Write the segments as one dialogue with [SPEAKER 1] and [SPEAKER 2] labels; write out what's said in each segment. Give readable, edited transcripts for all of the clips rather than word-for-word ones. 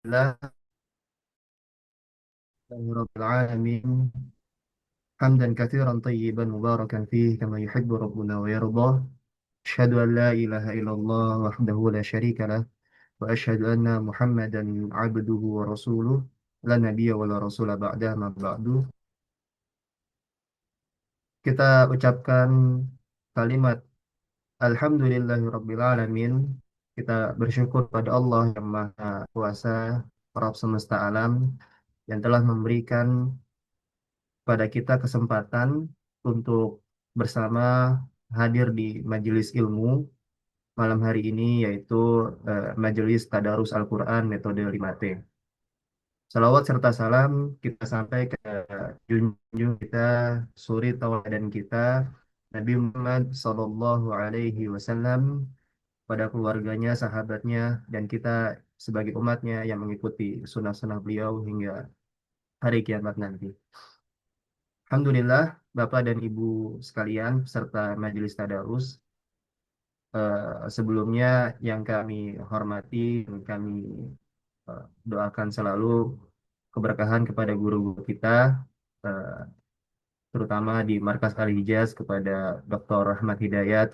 [SPEAKER 1] Alhamdulillah, Rabbil Alamin. Hamdan kathiran tayyiban mubarakan fih kama yuhibbu Rabbuna wa yardah. Asyhadu an la ilaha illallah wahdahu la syarika lah wa asyhadu anna Muhammadan abduhu wa rasuluh la nabiyya wa la rasula ba'da ma ba'du. Kita ucapkan kalimat Alhamdulillahi Rabbil Alamin. Kita bersyukur pada Allah yang Maha Kuasa, Rabb semesta alam, yang telah memberikan pada kita kesempatan untuk bersama hadir di majelis ilmu malam hari ini, yaitu Majelis Tadarus Al-Quran metode 5T. Salawat serta salam kita sampai ke junjung kita, suri tauladan kita, Nabi Muhammad Sallallahu Alaihi Wasallam, pada keluarganya, sahabatnya, dan kita sebagai umatnya yang mengikuti sunnah-sunnah beliau hingga hari kiamat nanti. Alhamdulillah, Bapak dan Ibu sekalian, peserta Majelis Tadarus, sebelumnya yang kami hormati, dan kami doakan selalu keberkahan kepada guru-guru kita, eh, terutama di Markas Al-Hijaz kepada Dr. Rahmat Hidayat,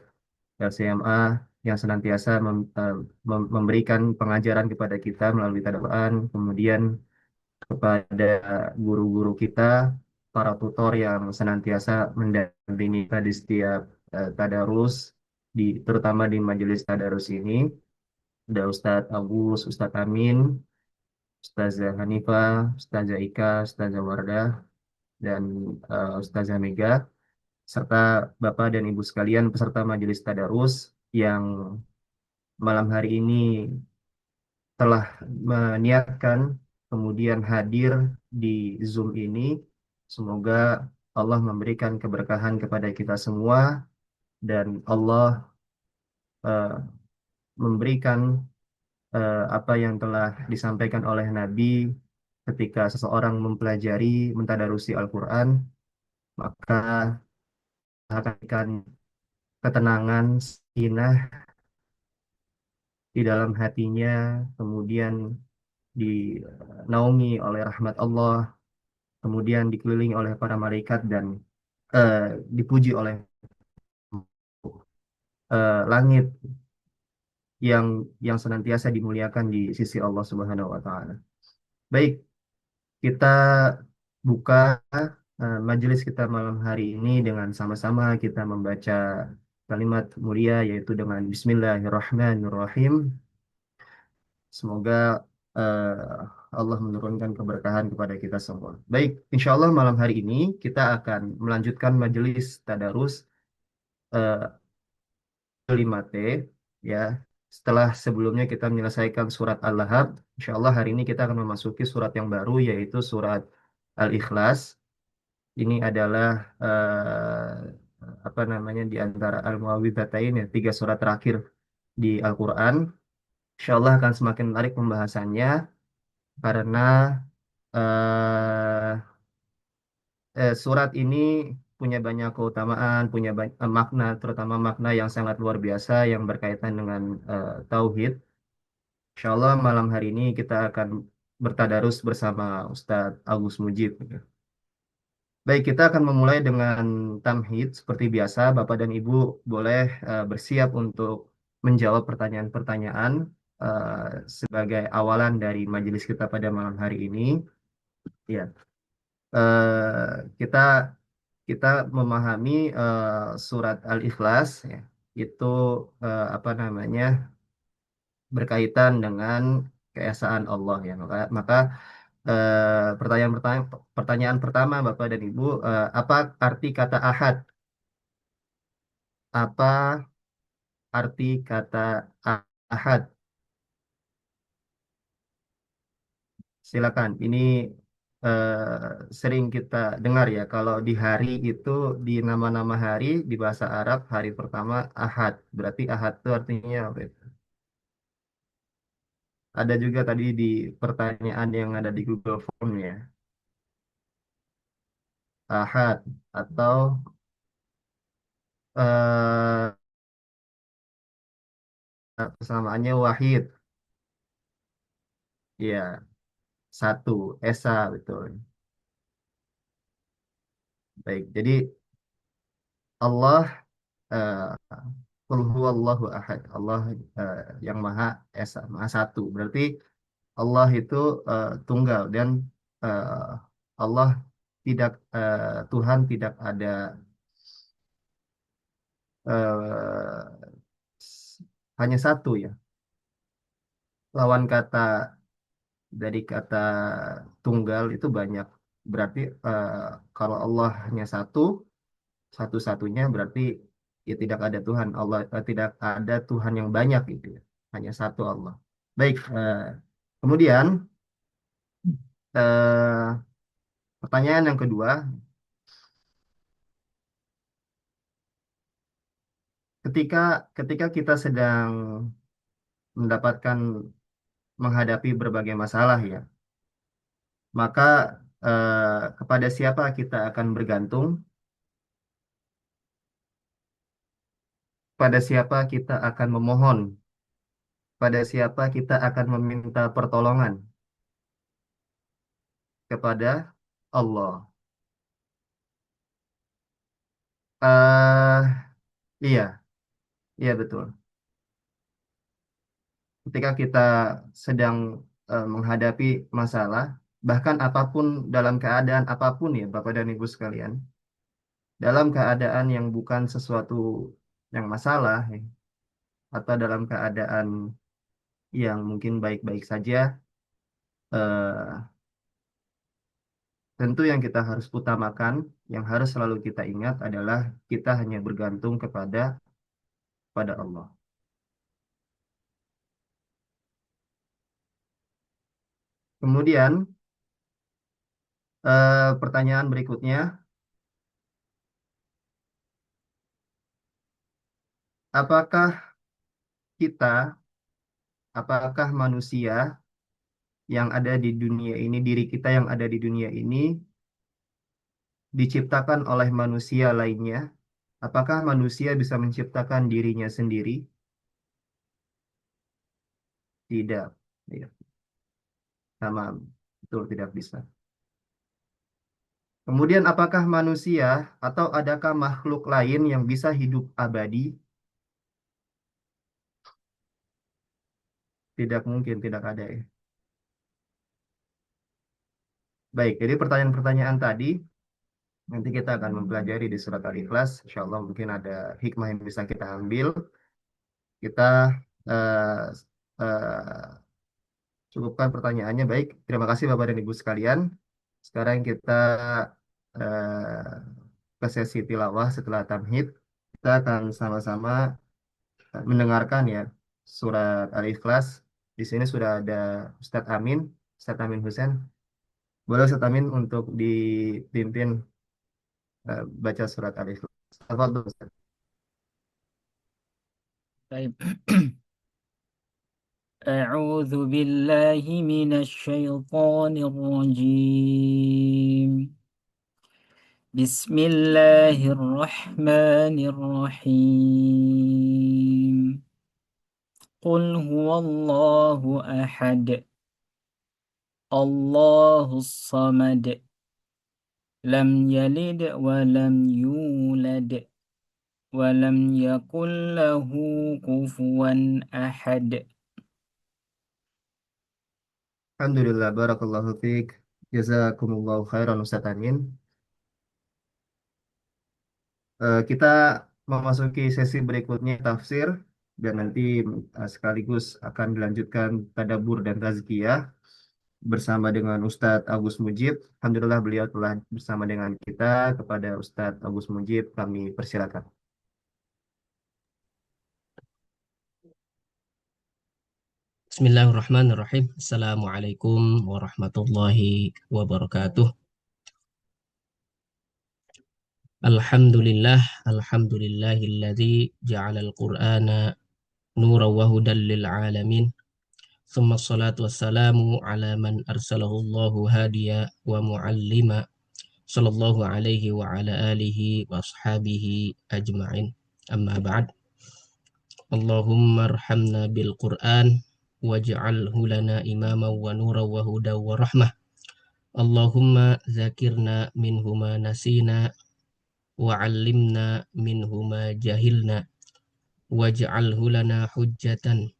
[SPEAKER 1] LCMA, yang senantiasa memberikan pengajaran kepada kita melalui tadaruan, kemudian kepada guru-guru kita, para tutor yang senantiasa mendampingi kita di setiap tadarus, terutama di majelis tadarus ini. Ada Ustadz Agus, Ustadz Amin, Ustazah Hanifah, Ustazah Ika, Ustazah Wardah, dan Ustazah Mega, serta Bapak dan Ibu sekalian peserta majelis tadarus yang malam hari ini telah meniatkan kemudian hadir di Zoom ini. Semoga Allah memberikan keberkahan kepada kita semua dan Allah eh, memberikan apa yang telah disampaikan oleh Nabi ketika seseorang mempelajari, mentadarusi Al-Quran, maka akan ketenangan, sakinah di dalam hatinya, kemudian dinaungi oleh rahmat Allah, kemudian dikelilingi oleh para malaikat dan eh, dipuji oleh langit yang senantiasa dimuliakan di sisi Allah Subhanahu wa taala. Baik, kita buka majelis kita malam hari ini dengan sama-sama kita membaca kalimat mulia yaitu dengan Bismillahirrahmanirrahim. Semoga Allah menurunkan keberkahan kepada kita semua. Baik, insya Allah malam hari ini kita akan melanjutkan majelis tadarus eh, 5T, ya. Setelah sebelumnya kita menyelesaikan surat Al-Lahab, insya Allah hari ini kita akan memasuki surat yang baru yaitu surat Al-Ikhlas. Ini adalah apa namanya di antara Al-Muawwidhatain, ya, tiga surat terakhir di Al-Quran. Insya Allah akan semakin menarik pembahasannya karena eh, surat ini punya banyak keutamaan, punya makna, terutama makna yang sangat luar biasa yang berkaitan dengan tauhid. Insya Allah malam hari ini kita akan bertadarus bersama Ustadz Agus Mujib. Baik, kita akan memulai dengan tamhid. Seperti biasa, Bapak dan Ibu boleh bersiap untuk menjawab pertanyaan-pertanyaan sebagai awalan dari majelis kita pada malam hari ini. Ya, kita kita memahami surat Al-Ikhlas, ya, itu apa namanya berkaitan dengan keesaan Allah, ya. Maka pertanyaan pertama Bapak dan Ibu, apa arti kata ahad? Apa arti kata ahad? Silakan. Ini sering kita dengar, ya, kalau di hari itu, di nama-nama hari di bahasa Arab, hari pertama ahad. Berarti ahad itu artinya apa itu? Ada juga tadi di pertanyaan yang ada di Google Form, ya. Ahad atau kesamaannya wahid. Iya, satu, esa betul. Baik, jadi Allah eh, Qul huwallahu ahad. Allah yang Maha Esa, Maha Satu. Berarti Allah itu tunggal dan eh, Allah tidak Tuhan tidak ada hanya satu ya. Lawan kata dari kata tunggal itu banyak. Berarti eh, kalau Allah hanya satu, satu-satunya berarti ya tidak ada Tuhan. Allah tidak ada Tuhan yang banyak gitu ya. Hanya satu Allah. Baik, kemudian eh, pertanyaan yang kedua, ketika ketika kita sedang mendapatkan menghadapi berbagai masalah ya, maka kepada siapa kita akan bergantung, pada siapa kita akan memohon, pada siapa kita akan meminta pertolongan kepada Allah. eh iya, iya betul. Ketika kita sedang menghadapi masalah, bahkan apapun dalam keadaan apapun ya Bapak dan Ibu sekalian, dalam keadaan yang bukan sesuatu yang masalah ya, atau dalam keadaan yang mungkin baik-baik saja, eh, tentu yang kita harus utamakan, yang harus selalu kita ingat adalah kita hanya bergantung pada Allah. Kemudian pertanyaan berikutnya, apakah kita, apakah manusia yang ada di dunia ini, diri kita yang ada di dunia ini, diciptakan oleh manusia lainnya? Apakah manusia bisa menciptakan dirinya sendiri? Tidak. Ya, sama, betul tidak bisa. Kemudian, apakah manusia atau adakah makhluk lain yang bisa hidup abadi? Tidak mungkin, tidak ada ya. Baik, jadi pertanyaan-pertanyaan tadi nanti kita akan mempelajari di surat Al-Ikhlas. Insya Allah mungkin ada hikmah yang bisa kita ambil. Kita eh, eh, cukupkan pertanyaannya. Baik, terima kasih Bapak dan Ibu sekalian. Sekarang kita ke sesi tilawah setelah tamhid. Kita akan sama-sama mendengarkan ya surat Al-Ikhlas. Di sini sudah ada Ustadz Amin Hussein. Boleh Ustadz Amin untuk dipimpin baca surat Al-Ikhlas. Tafadhol, Ustadz.
[SPEAKER 2] طيب. أعوذ بالله من الشيطان الرجيم. بسم الله الرحمن الرحيم. قل هو الله أحد، الله الصمد، لم يلد ولم يولد ولم يكن له كفوا أحد.
[SPEAKER 1] Alhamdulillah, barakallahu fiik. Jazakumullahu khairan Ustadz Amin. Kita memasuki sesi berikutnya tafsir dan nanti sekaligus akan dilanjutkan tadabbur dan tazkiyah bersama dengan Ustadz Agus Mujib. Alhamdulillah beliau telah bersama dengan kita. Kepada Ustadz Agus Mujib kami persilakan.
[SPEAKER 3] Bismillahirrahmanirrahim. Assalamualaikum warahmatullahi wabarakatuh. Alhamdulillah, alhamdulillahilladzi ja'alal qur'ana nuran wa hudan lil alamin. Tsumma ssalatu wassalamu ala man arsalahu Allahu hadiya wa muallima sallallahu alaihi wa ala alihi wa ashabihi ajma'in. Amma ba'd. Allahumma arhamna bil Qur'an waj'alhu lana imaman wa nuran wa hudan wa rahmah. Allahumma zakirna minhu ma nasina wa 'allimna minhu ma jahilna waj'alhu lana hujjatan.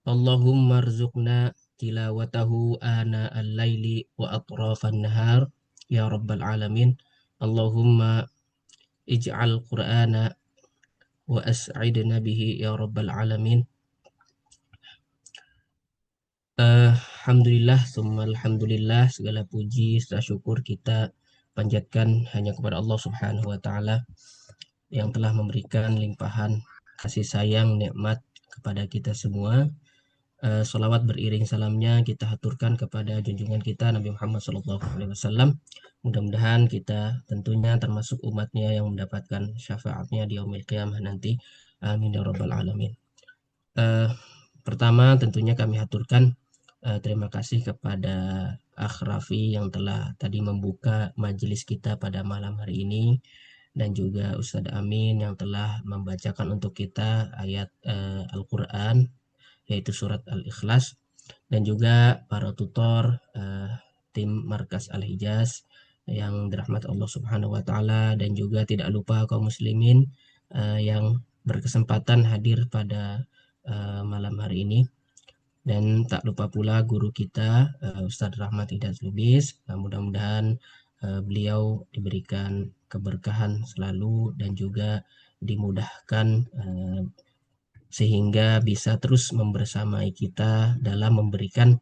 [SPEAKER 3] Allahumma rzuqna tilawatahu ana al-laili wa atrafan nahar ya rabbal alamin. Allahumma ij'al qur'ana wa as'idna bihi ya rabbal alamin. Alhamdulillah, summa alhamdulillah, segala puji serta syukur kita panjatkan hanya kepada Allah Subhanahu wa taala yang telah memberikan limpahan kasih sayang nikmat kepada kita semua. Salawat beriring salamnya kita haturkan kepada junjungan kita Nabi Muhammad SAW. Mudah-mudahan kita tentunya termasuk umatnya yang mendapatkan syafaatnya di yaumil qiyamah nanti. Amin ya rabbal alamin. Pertama tentunya kami haturkan terima kasih kepada Akh Raffi yang telah tadi membuka majelis kita pada malam hari ini, dan juga Ustadz Amin yang telah membacakan untuk kita ayat Al-Quran, yaitu surat Al-Ikhlas, dan juga para tutor tim Markas Al-Hijaz yang dirahmati Allah Subhanahu wa taala, dan juga tidak lupa kaum muslimin yang berkesempatan hadir pada malam hari ini. Dan tak lupa pula guru kita Ustadz Rahmat Hidayat Lubis. Mudah-mudahan beliau diberikan keberkahan selalu dan juga dimudahkan sehingga bisa terus membersamai kita dalam memberikan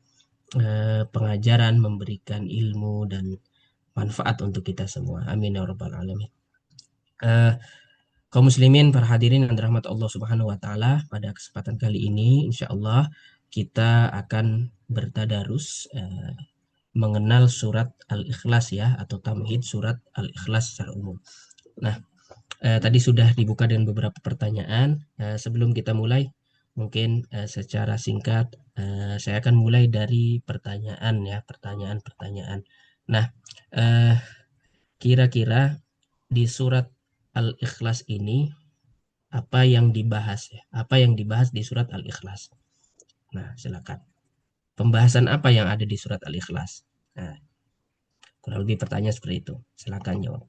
[SPEAKER 3] pengajaran, memberikan ilmu dan manfaat untuk kita semua. Amin ya rabbal alamin. Kaum muslimin, para hadirin yang dirahmati Allah Subhanahu wa taala, pada kesempatan kali ini insyaallah kita akan bertadarus mengenal surat Al-Ikhlas ya, atau tamhid surat Al-Ikhlas secara umum. Nah, tadi sudah dibuka dengan beberapa pertanyaan. Sebelum kita mulai, mungkin secara singkat saya akan mulai dari pertanyaan ya, pertanyaan. Nah, kira-kira di surat Al-Ikhlas ini apa yang dibahas ya? Apa yang dibahas di surat Al-Ikhlas? Nah, silakan. Pembahasan apa yang ada di surat Al-Ikhlas? Nah, kurang lebih pertanyaan seperti itu. Silakan jawab.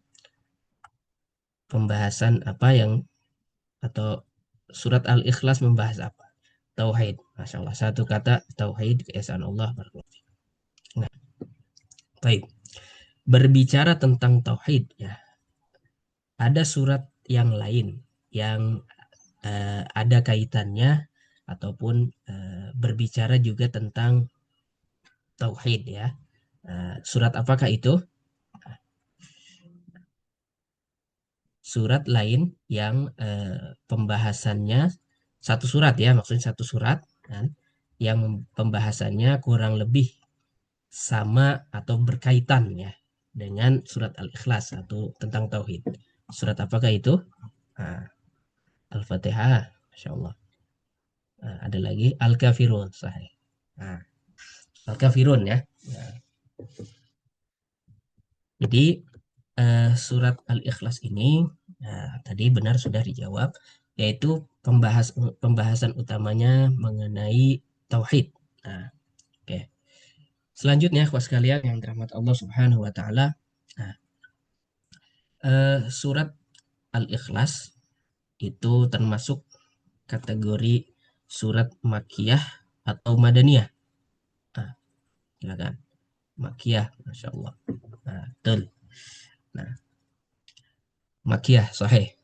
[SPEAKER 3] Pembahasan apa yang, atau surat Al-Ikhlas membahas apa? Tauhid. Masya Allah. Satu kata, tauhid, keesaan Allah. Nah, baik. Berbicara tentang tauhid ya, ada surat yang lain yang ada kaitannya ataupun berbicara juga tentang tauhid ya. Surat apakah itu? Surat lain yang pembahasannya satu surat ya, maksudnya satu surat kan, yang pembahasannya kurang lebih sama atau berkaitan ya dengan surat Al-Ikhlas atau tentang tauhid. Surat apakah itu? Al-Fatihah, Masya Allah. Ada lagi Al-Kafirun, sahih. Al-Kafirun ya. Jadi surat Al-Ikhlas ini tadi benar sudah dijawab, yaitu pembahasan utamanya mengenai tauhid. Oke. Selanjutnya, kawan sekalian yang dirahmati Allah Subhanahu wa taala, surat Al-Ikhlas itu termasuk kategori surat Makkiyah atau Madaniyah. Silakan. Makkiyah, Masya Allah. Betul. Nah, Makkiyah, sahih.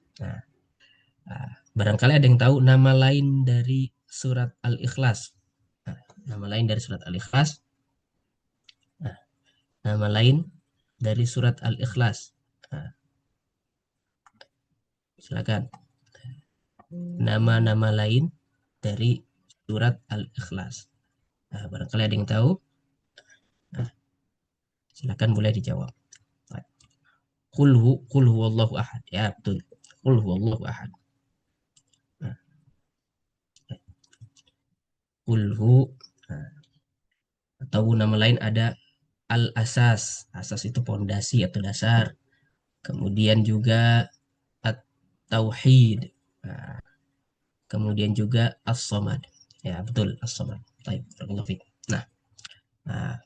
[SPEAKER 3] Barangkali ada yang tahu nama lain dari surat Al-Ikhlas. Nama lain dari surat Al-Ikhlas. Nama lain dari surat Al-Ikhlas. Silakan. Nama-nama lain dari surat Al-Ikhlas. Barangkali ada yang tahu. Silakan boleh dijawab. Qul huwallahu ahad. Ya, betul. Qul huwallahu ahad. Qul hu, atau nama lain ada Al-Asas. Asas itu pondasi atau dasar. Kemudian juga At-Tauhid. Kemudian juga As-Samad. Ya, betul. As-samad. Baik, barakallahu fiik. Nah, nah,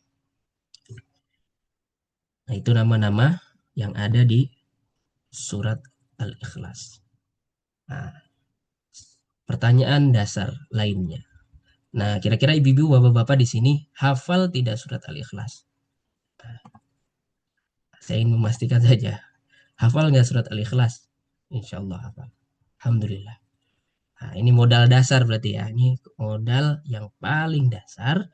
[SPEAKER 3] itu nama-nama yang ada di surat Al-Ikhlas. Nah, pertanyaan dasar lainnya. Nah, kira-kira ibu-ibu, bapak-bapak di sini hafal tidak surat Al-Ikhlas? Saya ingin memastikan saja. Hafal nggak surat Al-Ikhlas? Insya Allah hafal. Alhamdulillah. Nah, ini modal dasar berarti ya. Ini modal yang paling dasar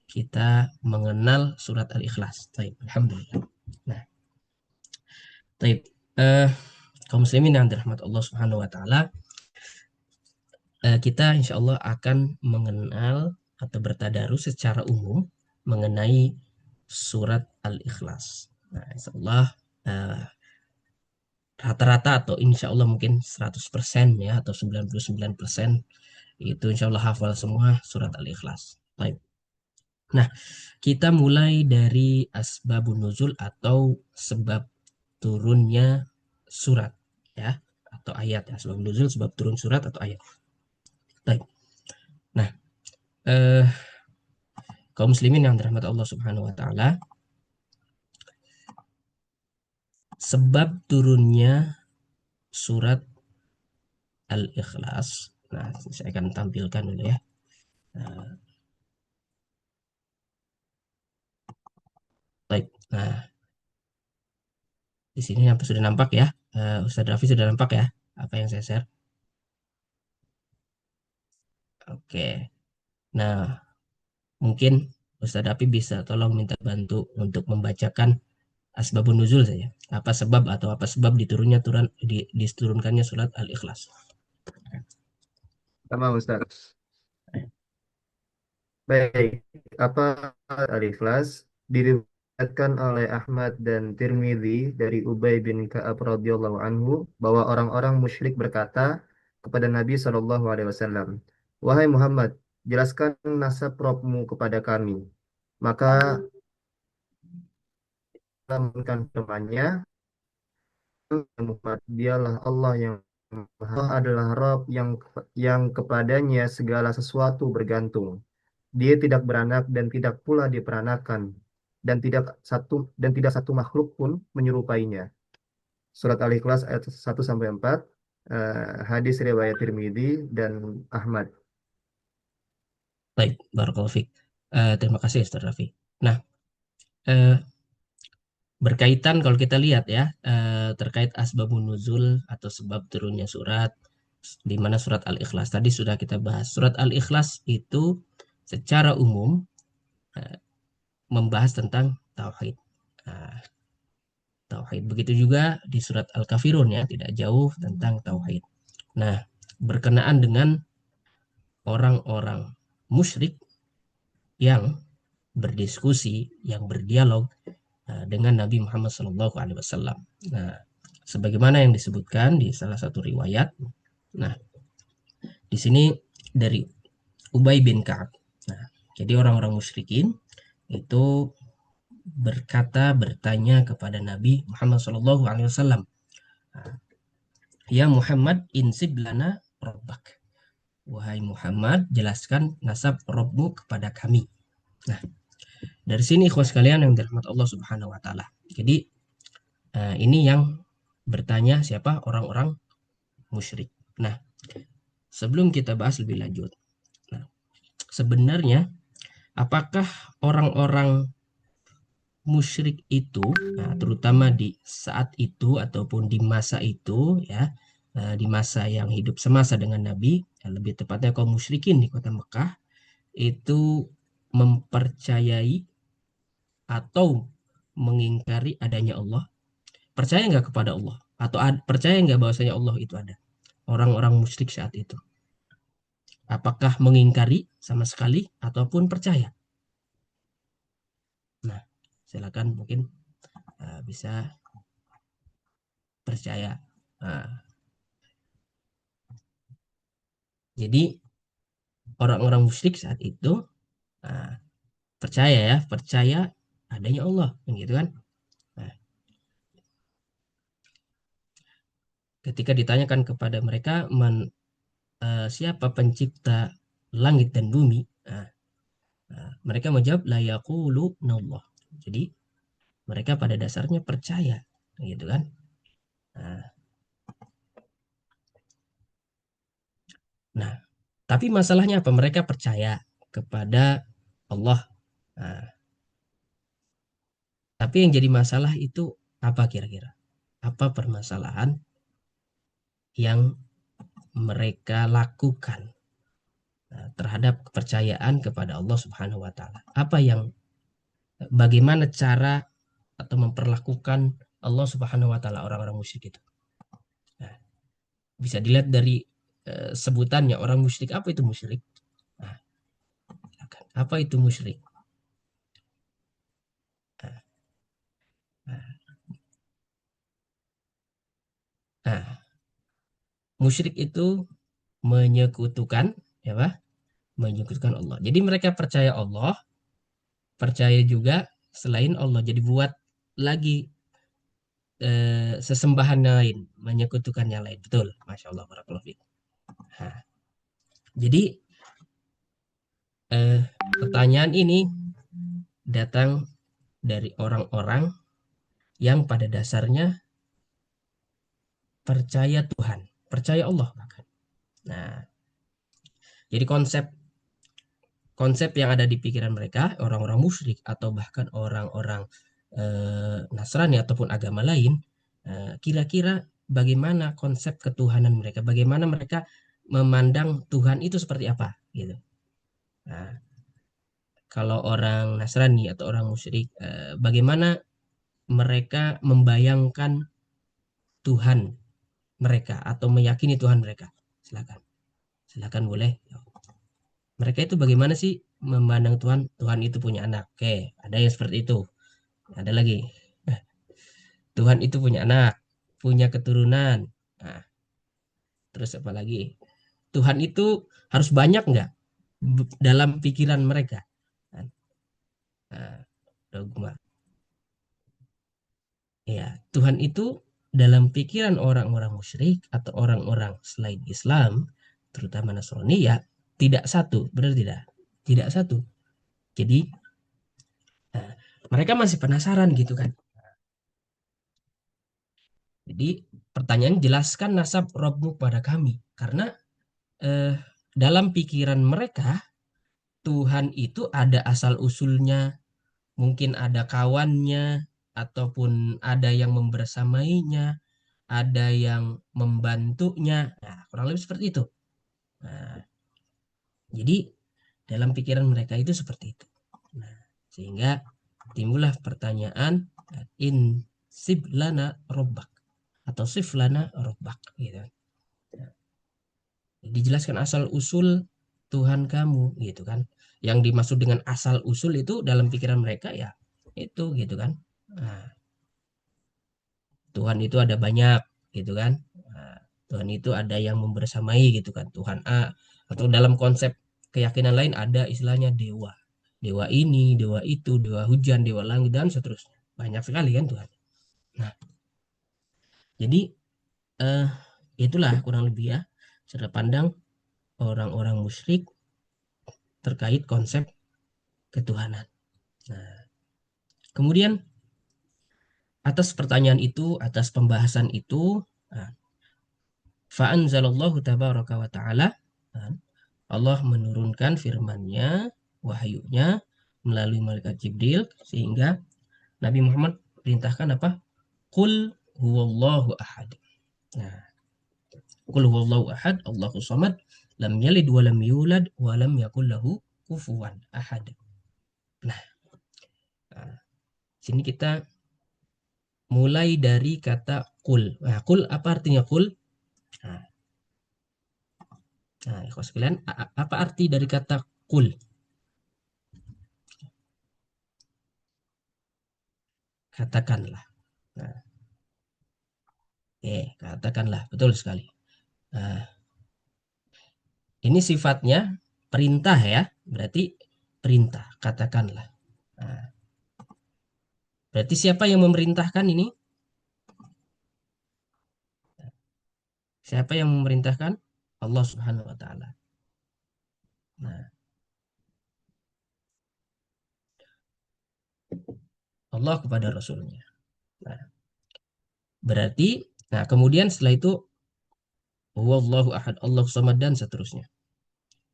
[SPEAKER 3] kita mengenal surat Al-Ikhlas. Baik, alhamdulillah. Nah, baik. Kaum muslimin yang dirahmati Allah Subhanahu wa taala, kita insya Allah akan mengenal atau bertadarus secara umum mengenai surat Al-Ikhlas. Nah, insya Allah rata-rata atau insya Allah mungkin 100% ya atau 99% itu insya Allah hafal semua surat Al-Ikhlas. Baik. Nah, kita mulai dari asbabun nuzul atau sebab turunnya surat ya atau ayat ya. Sebab nuzul sebab turun surat atau ayat. Baik. Nah, kaum muslimin yang dirahmati Allah Subhanahu wa taala, sebab turunnya surat Al-Ikhlas. Nah, saya akan tampilkan dulu ya. Baik. Nah, di sini sudah nampak ya. Ustadz Raffi sudah nampak ya apa yang saya share. Oke. Nah, mungkin Ustadz Raffi bisa tolong minta bantu untuk membacakan asbabun nuzul saja. Apa sebab atau apa sebab diturunkannya surat Al-Ikhlas.
[SPEAKER 1] Sama Ustaz. Baik, apa Al-Ikhlas diriwayatkan oleh Ahmad dan Tirmidzi dari Ubay bin Ka'ab radhiyallahu anhu bahwa orang-orang musyrik berkata kepada Nabi Shallallahu alaihi wasallam, "Wahai Muhammad, jelaskan nasab Robmu kepada kami." Maka menemukan firman-Nya, Muhammad, dialah Allah yang Allah adalah Rabb yang kepadanya segala sesuatu bergantung. Dia tidak beranak dan tidak pula diperanakan dan tidak satu makhluk pun menyerupainya. Surat Al-Ikhlas ayat 1 sampai 4, hadis riwayat Tirmidzi dan Ahmad.
[SPEAKER 3] Baik, barakallahu fiik. Terima kasih Ustaz Raffi. Nah, eh, berkaitan kalau kita lihat ya terkait asbabun nuzul atau sebab turunnya surat di mana surat Al-Ikhlas tadi sudah kita bahas. Surat Al-Ikhlas itu secara umum eh, membahas tentang tauhid. Nah, tauhid. Begitu juga di surat Al-Kafirun ya, tidak jauh tentang tauhid. Nah, berkenaan dengan orang-orang musyrik yang berdiskusi, yang berdialog dengan Nabi Muhammad SAW. Nah, sebagaimana yang disebutkan di salah satu riwayat, nah di sini dari Ubay bin Ka'ab. Nah, jadi orang-orang musyrikin itu bertanya kepada Nabi Muhammad SAW, ya Muhammad, insib lana robbak. Wahai Muhammad, jelaskan nasab Robmu kepada kami. Nah, dari sini ikhwas sekalian yang dirahmati Allah Subhanahu wa taala. Jadi ini yang bertanya siapa? Orang-orang musyrik. Nah, sebelum kita bahas lebih lanjut. Nah, sebenarnya apakah orang-orang musyrik itu, nah, terutama di saat itu ataupun di masa itu ya, di masa yang hidup semasa dengan Nabi, ya, lebih tepatnya kaum musyrikin di kota Mekah itu mempercayai atau mengingkari adanya Allah, percaya nggak kepada Allah atau percaya nggak bahwasanya Allah itu ada? Orang-orang musyrik saat itu, apakah mengingkari sama sekali ataupun percaya? Nah, silakan mungkin bisa percaya. Nah, jadi orang-orang musyrik saat itu nah, percaya ya, percaya adanya Allah, gitu kan? Nah, ketika ditanyakan kepada mereka, siapa pencipta langit dan bumi. Mereka menjawab la yaqulunallah. Jadi mereka pada dasarnya percaya, gitu kan? Nah, nah, tapi masalahnya apa? Mereka percaya kepada Allah. Nah, tapi yang jadi masalah itu apa kira-kira? Apa permasalahan yang mereka lakukan terhadap kepercayaan kepada Allah Subhanahu wa taala? Bagaimana cara atau memperlakukan Allah Subhanahu wa taala orang-orang musyrik itu? Nah, bisa dilihat dari sebutannya orang musyrik. Apa itu musyrik? Nah, apa itu musyrik? Nah, nah, musyrik itu menyekutukan, ya Pak? Menyekutukan Allah. Jadi mereka percaya Allah, percaya juga selain Allah. Jadi buat lagi sesembahan lain, menyekutukan yang lain. Betul, Masya Allah, barakallahu fiik. Nah, jadi pertanyaan ini datang dari orang-orang yang pada dasarnya percaya Tuhan, percaya Allah bahkan. Nah, jadi konsep konsep yang ada di pikiran mereka, orang-orang musyrik atau bahkan orang-orang Nasrani ataupun agama lain, kira-kira bagaimana konsep ketuhanan mereka, bagaimana mereka memandang Tuhan itu seperti apa, gitu. Nah, kalau orang Nasrani atau orang musyrik, bagaimana mereka membayangkan Tuhan mereka atau meyakini Tuhan mereka? Silakan, silakan boleh. Mereka itu bagaimana sih memandang Tuhan? Tuhan itu punya anak. Oke, ada yang seperti itu. Ada lagi. Tuhan itu punya anak, punya keturunan. Nah, terus apa lagi? Tuhan itu harus banyak nggak dalam pikiran mereka? Nah, dogma. Ya, Tuhan itu dalam pikiran orang-orang musyrik atau orang-orang selain Islam, terutama Nasrani, ya tidak satu, benar tidak? Tidak satu. Jadi nah, mereka masih penasaran gitu kan. Jadi pertanyaan, jelaskan nasab Robmu pada kami. Karena eh, dalam pikiran mereka Tuhan itu ada asal usulnya, mungkin ada kawannya, ataupun ada yang membersamainya, ada yang membantunya. Nah, kurang lebih seperti itu. Nah, jadi dalam pikiran mereka itu seperti itu. Nah, sehingga timbullah pertanyaan in siblana robbak atau siflana robbak gitu. Dijelaskan asal usul Tuhan kamu gitu kan. Yang dimaksud dengan asal usul itu dalam pikiran mereka ya itu gitu kan. Nah, Tuhan itu ada banyak gitu kan. Nah, Tuhan itu ada yang membersamai gitu kan. Tuhan A, atau dalam konsep keyakinan lain ada istilahnya dewa. Dewa ini, dewa itu, dewa hujan, dewa langit dan seterusnya. Banyak sekali kan Tuhan. Nah, jadi eh, itulah kurang lebih ya cara pandang orang-orang musyrik terkait konsep ketuhanan. Nah, kemudian atas pertanyaan itu, atas pembahasan itu, nah, fa'anzalallahu tabaraka wa ta'ala, nah, Allah menurunkan firman-Nya, wahyunya melalui malaikat Jibril, sehingga Nabi Muhammad perintahkan apa? Qul huwallahu ahad. Nah, qul huwallahu ahad, Allahu samad, lam yalid wa lam yulad wa lam yakul lahu kufuwan ahad. Nah, sini kita mulai dari kata kul. Nah, kul apa artinya kul? Nah, nah sekalian, apa arti dari kata kul? Katakanlah. Nah, katakanlah, betul sekali. Nah, ini sifatnya perintah ya, berarti perintah, katakanlah. Nah, berarti siapa yang memerintahkan ini? Siapa yang memerintahkan? Allah Subhanahu wa taala. Nah, Allah kepada Rasulnya. Nah, berarti, nah kemudian setelah itu, huwallahu ahad, Allah samad, dan seterusnya.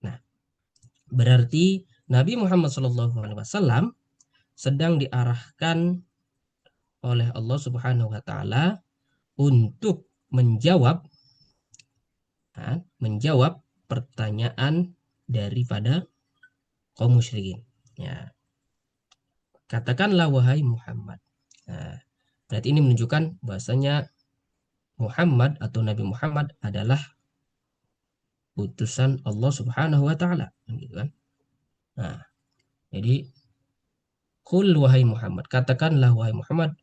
[SPEAKER 3] Nah, berarti Nabi Muhammad SAW sedang diarahkan oleh Allah Subhanahu wa taala untuk menjawab menjawab pertanyaan daripada kaum musyrikin. Ya, katakanlah wahai Muhammad. Nah, berarti ini menunjukkan bahwasanya Muhammad atau Nabi Muhammad adalah utusan Allah Subhanahu wa taala, gitu kan? Nah, jadi qul wahai Muhammad, katakanlah wahai Muhammad,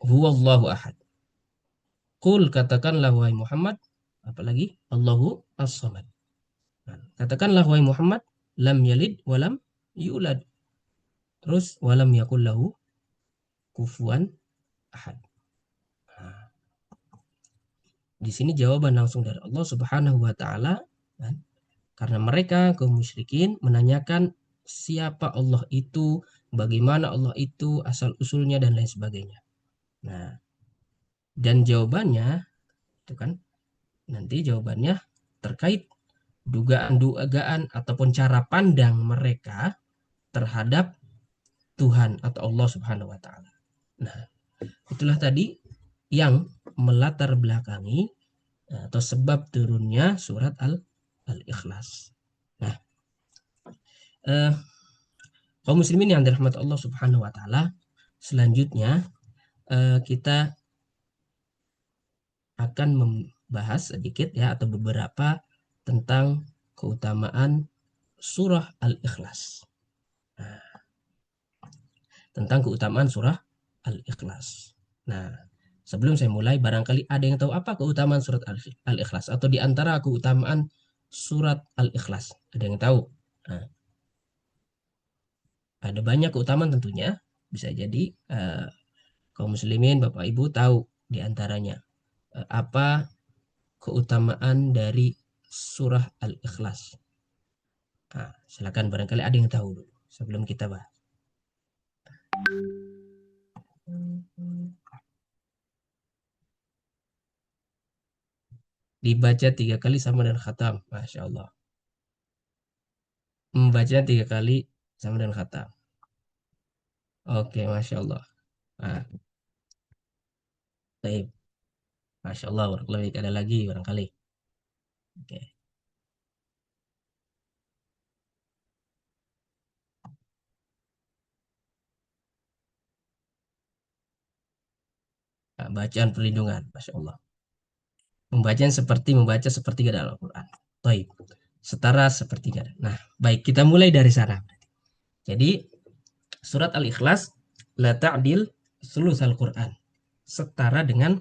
[SPEAKER 3] huwallahu ahad. Qul, katakanlah wahai Muhammad, apalagi Allahu as-samad. Nah, katakanlah wahai Muhammad, lam yalid walam yulad. Terus walam yakul lahu kufuwan ahad. Nah, di sini jawaban langsung dari Allah Subhanahu wa taala, kan? Karena mereka kaum musyrikin menanyakan siapa Allah itu, bagaimana Allah itu, asal usulnya dan lain sebagainya. Nah, dan jawabannya itu kan nanti jawabannya terkait dugaan-dugaan ataupun cara pandang mereka terhadap Tuhan atau Allah Subhanahu wa taala. Nah, itulah tadi yang melatar belakangi atau sebab turunnya surat Al-Ikhlas. Nah, kaum muslimin yang dirahmati Allah Subhanahu wa taala, selanjutnya kita akan membahas sedikit ya atau beberapa tentang keutamaan surah Al-Ikhlas. Nah, tentang keutamaan surah Al-Ikhlas. Nah, sebelum saya mulai, barangkali ada yang tahu apa keutamaan surat Al-Ikhlas atau di antara keutamaan surat Al-Ikhlas. Ada yang tahu? Nah, ada banyak keutamaan tentunya. Bisa jadi kaum muslimin, Bapak Ibu tahu di antaranya apa keutamaan dari surah Al-Ikhlas. Nah, silakan barangkali ada yang tahu dulu sebelum kita bahas. Dibaca 3 kali sama dengan khatam. Masya Allah. Membaca 3 kali sama dengan khatam. Oke, Masya Allah. Nah, baik. Masya Allah, lebih ada lagi barangkali. Oke. Nah, bacaan perlindungan, Masya Allah. Pembacaan seperti membaca sepertiga dalam Al-Quran. Baik. Setara sepertiga. Nah, baik, kita mulai dari sana. Jadi, surat Al-Ikhlas, la ta'dil sulus Al-Quran. Setara dengan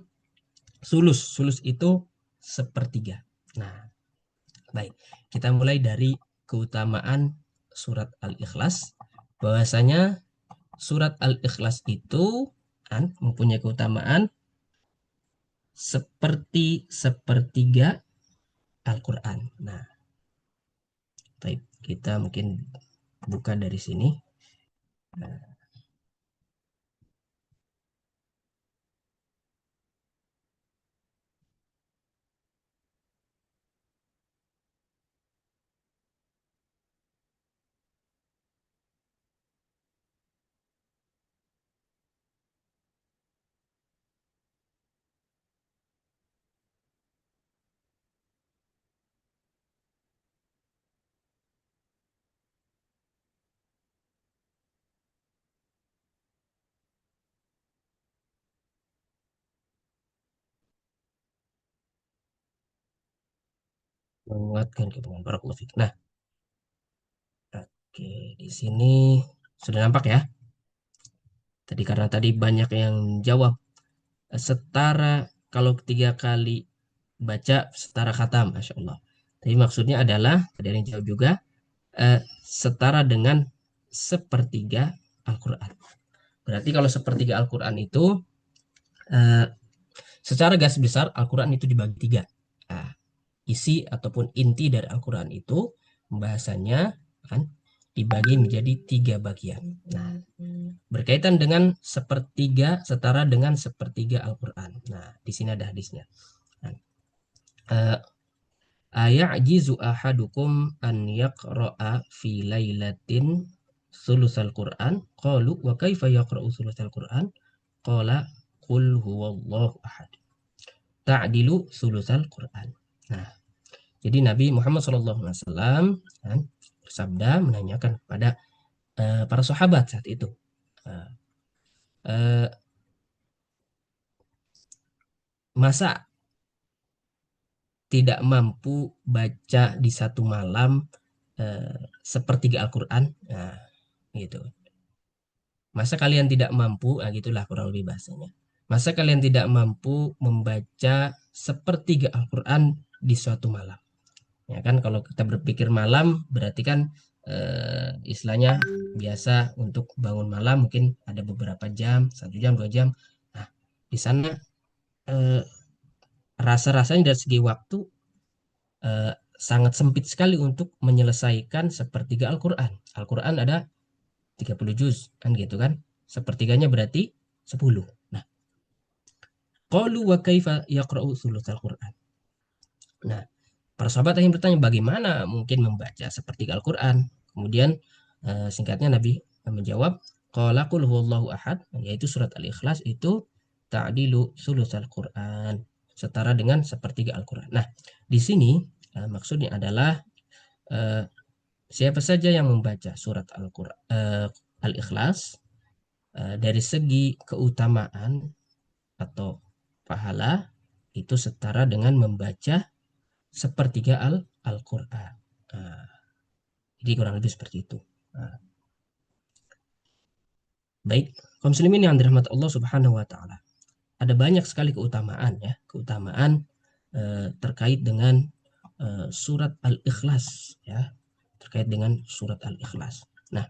[SPEAKER 3] sulus. Sulus itu sepertiga. Nah, baik. Kita mulai dari keutamaan surat Al-Ikhlas. Bahwasanya surat Al-Ikhlas itu kan mempunyai keutamaan seperti sepertiga Al-Quran. Nah, baik, kita mungkin buka dari sini. Nah, menguatkan kebaikan barakallahu fiik. Nah, oke, di sini sudah nampak ya. Tadi karena tadi banyak yang jawab setara kalau 3 kali baca setara khatam, Masya Allah. Tapi maksudnya adalah ada yang jawab juga setara dengan sepertiga Al-Quran. Berarti kalau sepertiga Al-Quran itu secara garis besar Al-Quran itu dibagi 3. Nah, isi ataupun inti dari Al-Quran itu pembahasannya kan dibagi menjadi 3 bagian. Nah, berkaitan dengan sepertiga setara dengan sepertiga Al-Quran. Nah, di sini ada hadisnya. Nah, ayajizu ahadukum an yaqra'a fi lailatin sulusal Quran? Qalu wa kaifa yaqra'u sulusal Quran? Qala qul huwallahu ahad. Ta'dilu sulusal Quran. Nah, jadi Nabi Muhammad SAW kan, bersabda menanyakan kepada para sahabat saat itu, masa tidak mampu baca di satu malam sepertiga Al-Quran? Nah, gitu. Masa kalian tidak mampu, gitulah kurang lebih bahasanya. Masa kalian tidak mampu membaca sepertiga Al-Quran di suatu malam? Ya kan, kalau kita berpikir malam berarti kan istilahnya biasa untuk bangun malam mungkin ada beberapa jam, 1 jam, 2 jam. Nah, di sana rasa-rasanya dari segi waktu sangat sempit sekali untuk menyelesaikan sepertiga Al-Quran. Al-Quran ada 30 juz kan gitu kan. Sepertiganya berarti 10. Nah, qalu wa kaifa yaqra'u thulutsal Quran. Nah, para sahabat yang bertanya bagaimana mungkin membaca sepertiga Al-Quran. Kemudian singkatnya Nabi menjawab, qala qul huwallahu ahad, yaitu surat Al-Ikhlas itu ta'dilu thulutsal Quran, setara dengan sepertiga Al-Quran. Nah, di sini maksudnya adalah siapa saja yang membaca surat Al-Ikhlas dari segi keutamaan atau pahala itu setara dengan membaca sepertiga Al-Quran. Jadi kurang lebih seperti itu. Baik, kaum muslimin yang dirahmati Allah Subhanahu wa taala. Ada banyak sekali keutamaan ya, keutamaan terkait dengan surat Al-Ikhlas ya, terkait dengan surat Al-Ikhlas. Nah,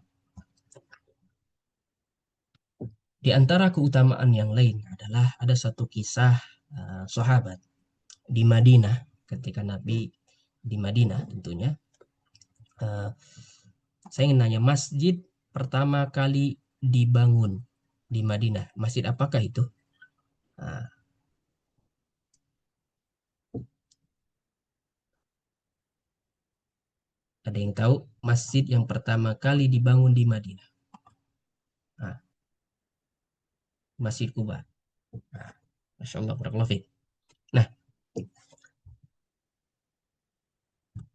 [SPEAKER 3] di antara keutamaan yang lain adalah ada satu kisah sahabat di Madinah ketika Nabi di Madinah tentunya. Saya ingin nanya, masjid pertama kali dibangun di Madinah, masjid apakah itu? Ada yang tahu masjid yang pertama kali dibangun di Madinah? Masjid Kuba. Masya Allah, barakallahu fiik. Nah,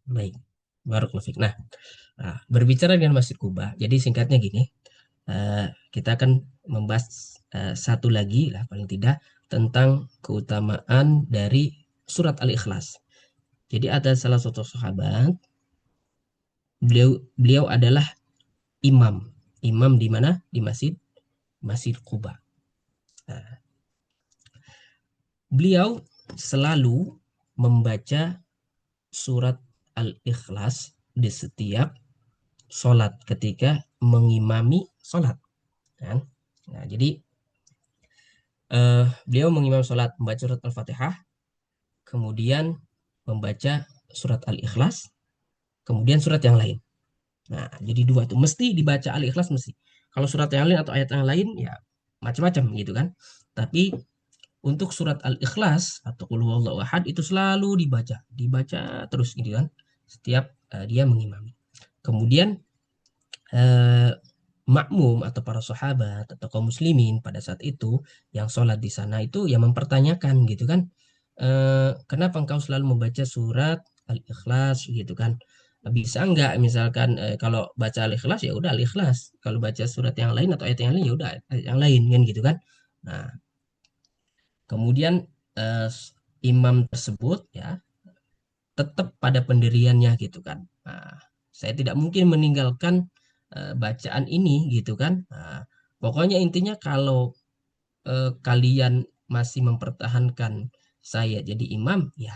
[SPEAKER 3] baik, barakallahu fiik. Nah, berbicara dengan Masjid Kuba, jadi singkatnya gini, kita akan membahas satu lagi lah paling tidak tentang keutamaan dari surat Al-Ikhlas. Jadi ada salah satu sahabat, beliau adalah imam di mana? Di Masjid Kuba. Nah, beliau selalu membaca surat Al-Ikhlas di setiap sholat ketika mengimami sholat kan? Nah, jadi beliau mengimami sholat membaca surat Al-Fatihah, kemudian membaca surat Al-Ikhlas, kemudian surat yang lain. Nah, jadi dua tuh mesti dibaca Al-Ikhlas mesti. Kalau surat yang lain atau ayat yang lain ya macam-macam gitu kan. Tapi untuk surat Al-Ikhlas atau Qul huwallahu ahad itu selalu dibaca terus gitu kan. Setiap dia mengimami. Kemudian makmum atau para sahabat atau kaum muslimin pada saat itu yang sholat di sana itu yang mempertanyakan gitu kan, kenapa engkau selalu membaca surat Al-Ikhlas gitu kan, bisa enggak misalkan kalau baca Al-Ikhlas ya udah Al-Ikhlas, kalau baca surat yang lain atau ayat yang lain ya udah ayat yang lain kan gitu kan. Nah, kemudian imam tersebut ya tetap pada pendiriannya gitu kan. Nah, saya tidak mungkin meninggalkan bacaan ini gitu kan. Nah, pokoknya intinya kalau kalian masih mempertahankan saya jadi imam ya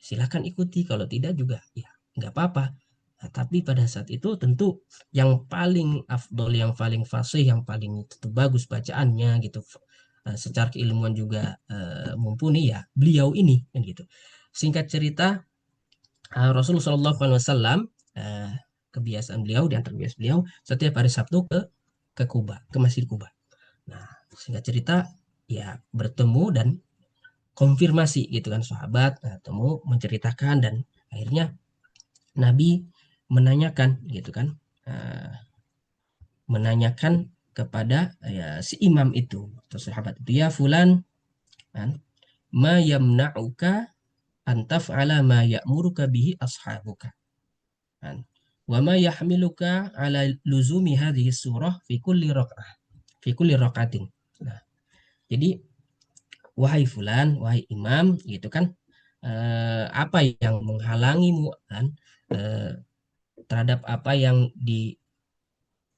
[SPEAKER 3] silakan ikuti, kalau tidak juga ya nggak apa-apa. Nah, tapi pada saat itu tentu yang paling afdol, yang paling fasih, yang paling tentu bagus bacaannya gitu, secara keilmuan juga mumpuni ya beliau ini kan gitu. Singkat cerita, Rasulullah SAW, kebiasaan beliau, di antara kebiasaan beliau, setiap hari Sabtu ke Kuba, ke Masjid Kuba. Nah, singkat cerita, ya bertemu dan konfirmasi gitu kan sahabat, temu menceritakan, dan akhirnya Nabi menanyakan gitu kan, menanyakan kepada ya, si imam itu atau sahabat itu, ya fulan, kan, ma yamna'uka an taf'ala ma ya'muruka bihi ashabuka, kan, wa ma yahmiluka ala luzumi hadhihi surah fi kulli raqatin. Nah, jadi wahai fulan, wahai imam gitu kan, apa yang menghalangimu kan, eh, terhadap apa yang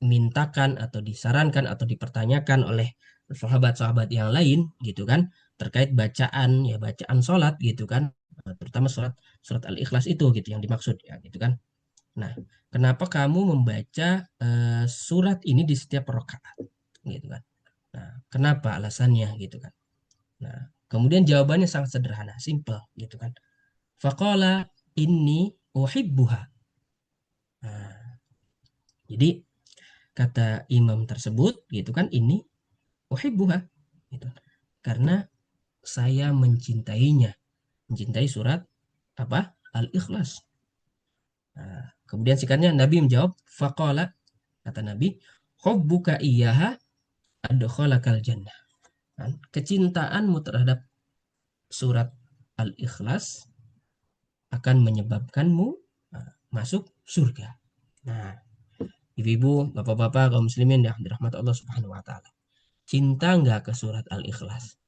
[SPEAKER 3] dimintakan atau disarankan atau dipertanyakan oleh sahabat-sahabat yang lain gitu kan, terkait bacaan, ya bacaan sholat gitu kan. Terutama surat surat Al-Ikhlas itu gitu yang dimaksud ya gitu kan. Nah, kenapa kamu membaca surat ini di setiap rakaat gitu kan. Nah, kenapa alasannya gitu kan. Nah, kemudian jawabannya sangat sederhana, simple gitu kan. Faqala inni uhibbuha. Nah, jadi kata imam tersebut gitu kan, ini uhibbuha gitu. Karena saya mencintainya, mencintai surat apa? Al-Ikhlas. Nah, kemudian singkatnya Nabi menjawab, faqala, kata Nabi, hubbuka iyyaha adkhalakal jannah. Kan, kecintaanmu terhadap surat Al-Ikhlas akan menyebabkanmu masuk surga. Nah, ibu-ibu, bapak-bapak, kaum muslimin yang dirahmati Allah Subhanahu wa taala. Cinta nggak ke surat Al-Ikhlas?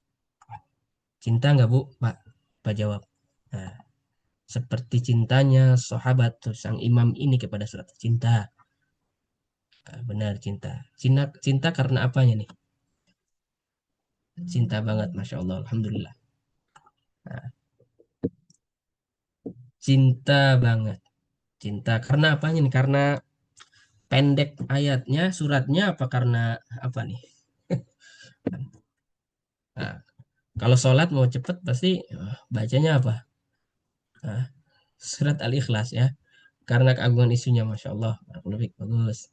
[SPEAKER 3] Cinta nggak, Bu? Pak, Pak jawab. Nah, seperti cintanya sahabat sang imam ini kepada surat cinta. Benar, cinta. Cinta karena apanya nih? Cinta banget, Masya Allah, Alhamdulillah. Nah, cinta banget. Cinta karena apanya nih? Karena pendek ayatnya, suratnya, apa karena apa nih? Nah, kalau sholat mau cepet pasti bacanya apa? Nah, surat Al-Ikhlas ya. Karena keagungan isunya, Masya Allah. Lebih bagus.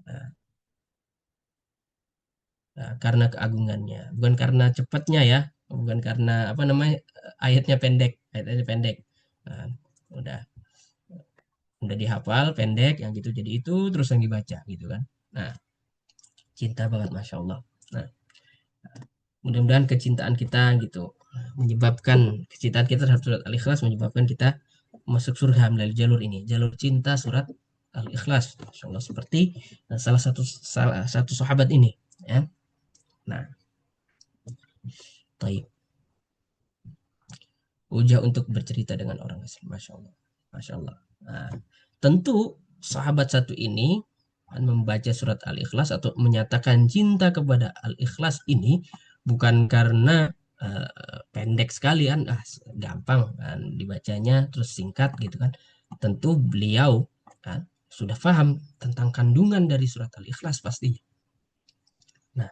[SPEAKER 3] Nah, karena keagungannya. Bukan karena cepatnya ya. Bukan karena apa namanya, ayatnya pendek. Ayatnya pendek. Nah, udah udah dihafal pendek yang gitu, jadi itu terus yang dibaca gitu kan. Nah, cinta banget, Masya Allah. Nah, mudah-mudahan kecintaan kita gitu menyebabkan, kecintaan kita terhadap surat Al-Ikhlas menyebabkan kita masuk surga melalui jalur ini, jalur cinta surat Al-Ikhlas, Masya Allah, seperti salah satu sahabat ini ya. Nah, taib, ujah untuk bercerita dengan orang asing, Masya Allah, Masya Allah. Nah, tentu sahabat satu ini membaca surat Al-Ikhlas atau menyatakan cinta kepada Al-Ikhlas ini bukan karena pendek sekali kan, gampang kan dibacanya, terus singkat gitu kan. Tentu beliau kan sudah paham tentang kandungan dari surat Al-Ikhlas pastinya. Nah,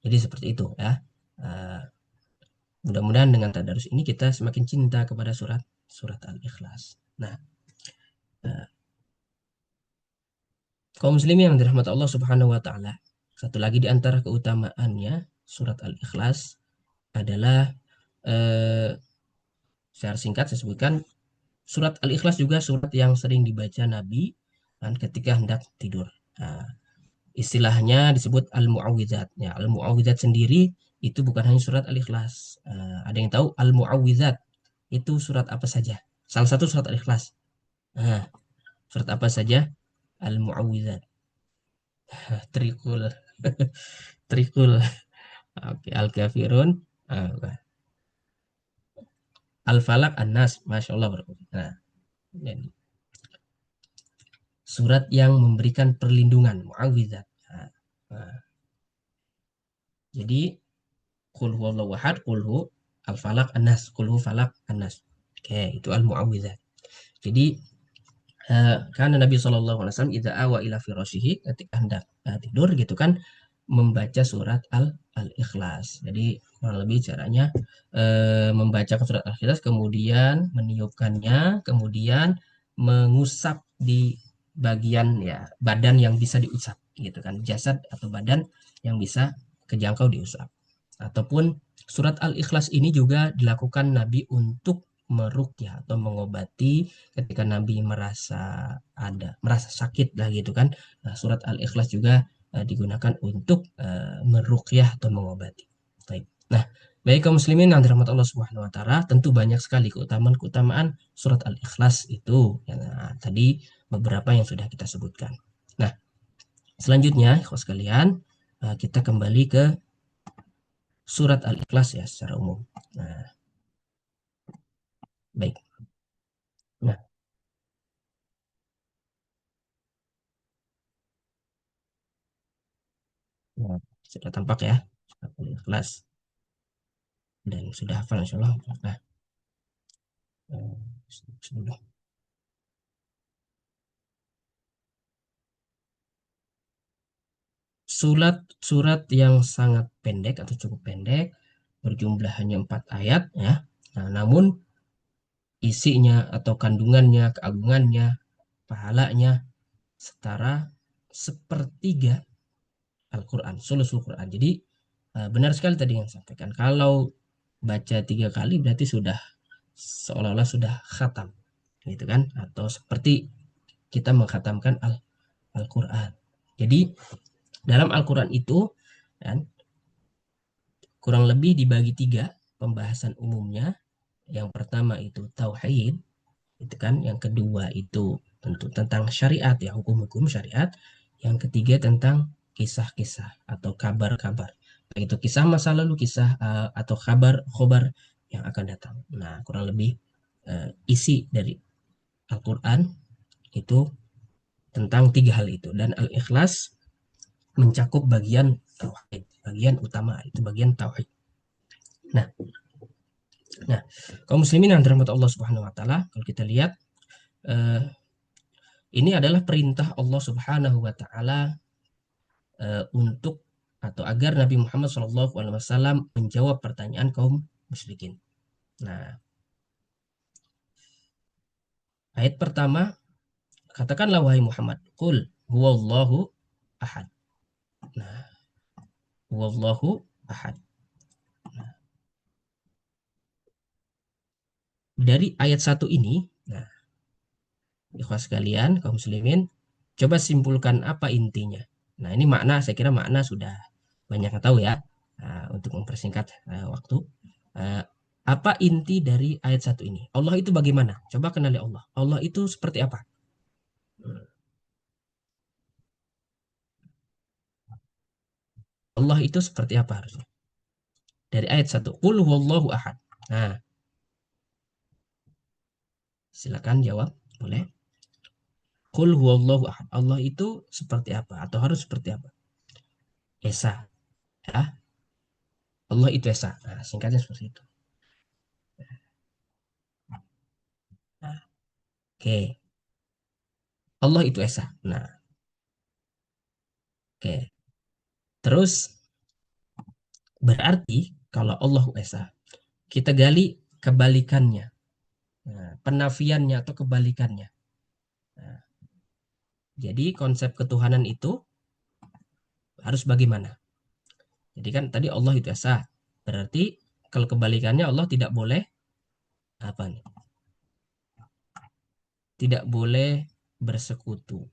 [SPEAKER 3] jadi seperti itu ya. Mudah-mudahan dengan tadarus ini kita semakin cinta kepada surat Al-Ikhlas. Nah, kaum muslimin yang dirahmati Allah Subhanahu wa taala, satu lagi di antara keutamaannya surat Al-Ikhlas adalah, secara singkat saya sebutkan, surat Al-Ikhlas juga surat yang sering dibaca Nabi kan ketika hendak tidur. Nah, istilahnya disebut Al-Mu'awwidzat. Ya, Al-Mu'awwidzat sendiri itu bukan hanya surat Al-Ikhlas. Ada yang tahu Al-Mu'awwidzat itu surat apa saja? Salah satu surat Al-Ikhlas. Nah, surat apa saja? Al-Mu'awwidzat. Trikul. Trikul. Oke, Al-Kafirun. Al-Falaq, An-Nas. Masya Allah. Nah, jadi surat yang memberikan perlindungan, Mu'awwidzat. Nah, jadi qul huwallahu ahad, qul hu, al-falaq, an-nas, qul hu falaq, an-nas. Oke, itu al-mu'awwidzat. Jadi karena Nabi SAW idza awa ila firasyihi, ketika hendak tidur gitu kan, membaca surat Al-Ikhlas. Jadi kurang lebih caranya membaca surat Al-Ikhlas, kemudian meniupkannya, kemudian mengusap di bagian ya badan yang bisa diusap gitu kan, jasad atau badan yang bisa kejangkau diusap. Ataupun surat Al-Ikhlas ini juga dilakukan Nabi untuk meruqyah atau mengobati ketika Nabi merasa sakit lah gitu kan. Nah, surat Al-Ikhlas juga digunakan untuk meruqyah atau mengobati. Baik. Nah, baik kaum muslimin yang dirahmati Allah Subhanahu wa taala, tentu banyak sekali keutamaan-keutamaan surat Al-Ikhlas itu. Ya, nah, tadi beberapa yang sudah kita sebutkan. Nah, selanjutnya, ikhwas sekalian, kita kembali ke surat Al-Ikhlas ya secara umum. Nah, baik. Nah, nah, sudah tampak ya surat Al-Ikhlas dan sudah hafal insyaallah. Nah, sudah. Surat yang sangat pendek atau cukup pendek, berjumlah hanya 4 ayat ya. Nah, namun isinya atau kandungannya, keagungannya, pahalanya setara sepertiga Al-Quran, sulusul Quran. Jadi benar sekali tadi yang sampaikan. Kalau baca 3 kali berarti sudah seolah-olah sudah khatam, gitu kan? Atau seperti kita mengkhatamkan Al-Quran. Jadi dalam Al-Quran itu kan, kurang lebih dibagi 3 pembahasan umumnya. Yang pertama itu tauhid, itu kan. Yang kedua itu tentu tentang syariat ya, hukum-hukum syariat. Yang ketiga tentang kisah-kisah atau kabar-kabar. Baik itu kisah masa lalu, kisah atau kabar-khobar yang akan datang. Nah, kurang lebih isi dari Al-Quran itu tentang 3 hal itu. Dan Al-Ikhlas mencakup bagian tauhid, bagian utama itu bagian tauhid. Nah, kaum muslimin yang dirahmati Allah Subhanahu wa taala, kalau kita lihat eh, ini adalah perintah Allah Subhanahu wa taala untuk atau agar Nabi Muhammad SAW menjawab pertanyaan kaum musyrikin. Nah, ayat pertama, katakanlah wahai Muhammad, qul huwallahu ahad. Nah, huwallahu ahad. Nah, dari ayat 1 ini, nah, ikhwas sekalian, kaum muslimin, coba simpulkan apa intinya. Nah, ini makna, saya kira makna sudah banyak yang tahu ya. Nah, untuk mempersingkat waktu, uh, apa inti dari ayat 1 ini? Allah itu bagaimana? Coba kenali Allah. Allah itu seperti apa? Allah itu seperti apa harusnya? Dari ayat 1, qul huwallahu ahad. Nah, silakan jawab, boleh. Qul huwallahu ahad. Allah itu seperti apa atau harus seperti apa? Esa, ya. Allah itu esa. Nah, singkatnya seperti itu. Nah, oke. Allah itu esa. Nah, oke. Terus berarti kalau Allah esa, kita gali kebalikannya. Nah, penafiannya atau kebalikannya. Nah, jadi konsep ketuhanan itu harus bagaimana? Jadi kan tadi Allah itu esa. Berarti kalau kebalikannya Allah tidak boleh apa nih? Tidak boleh bersekutu.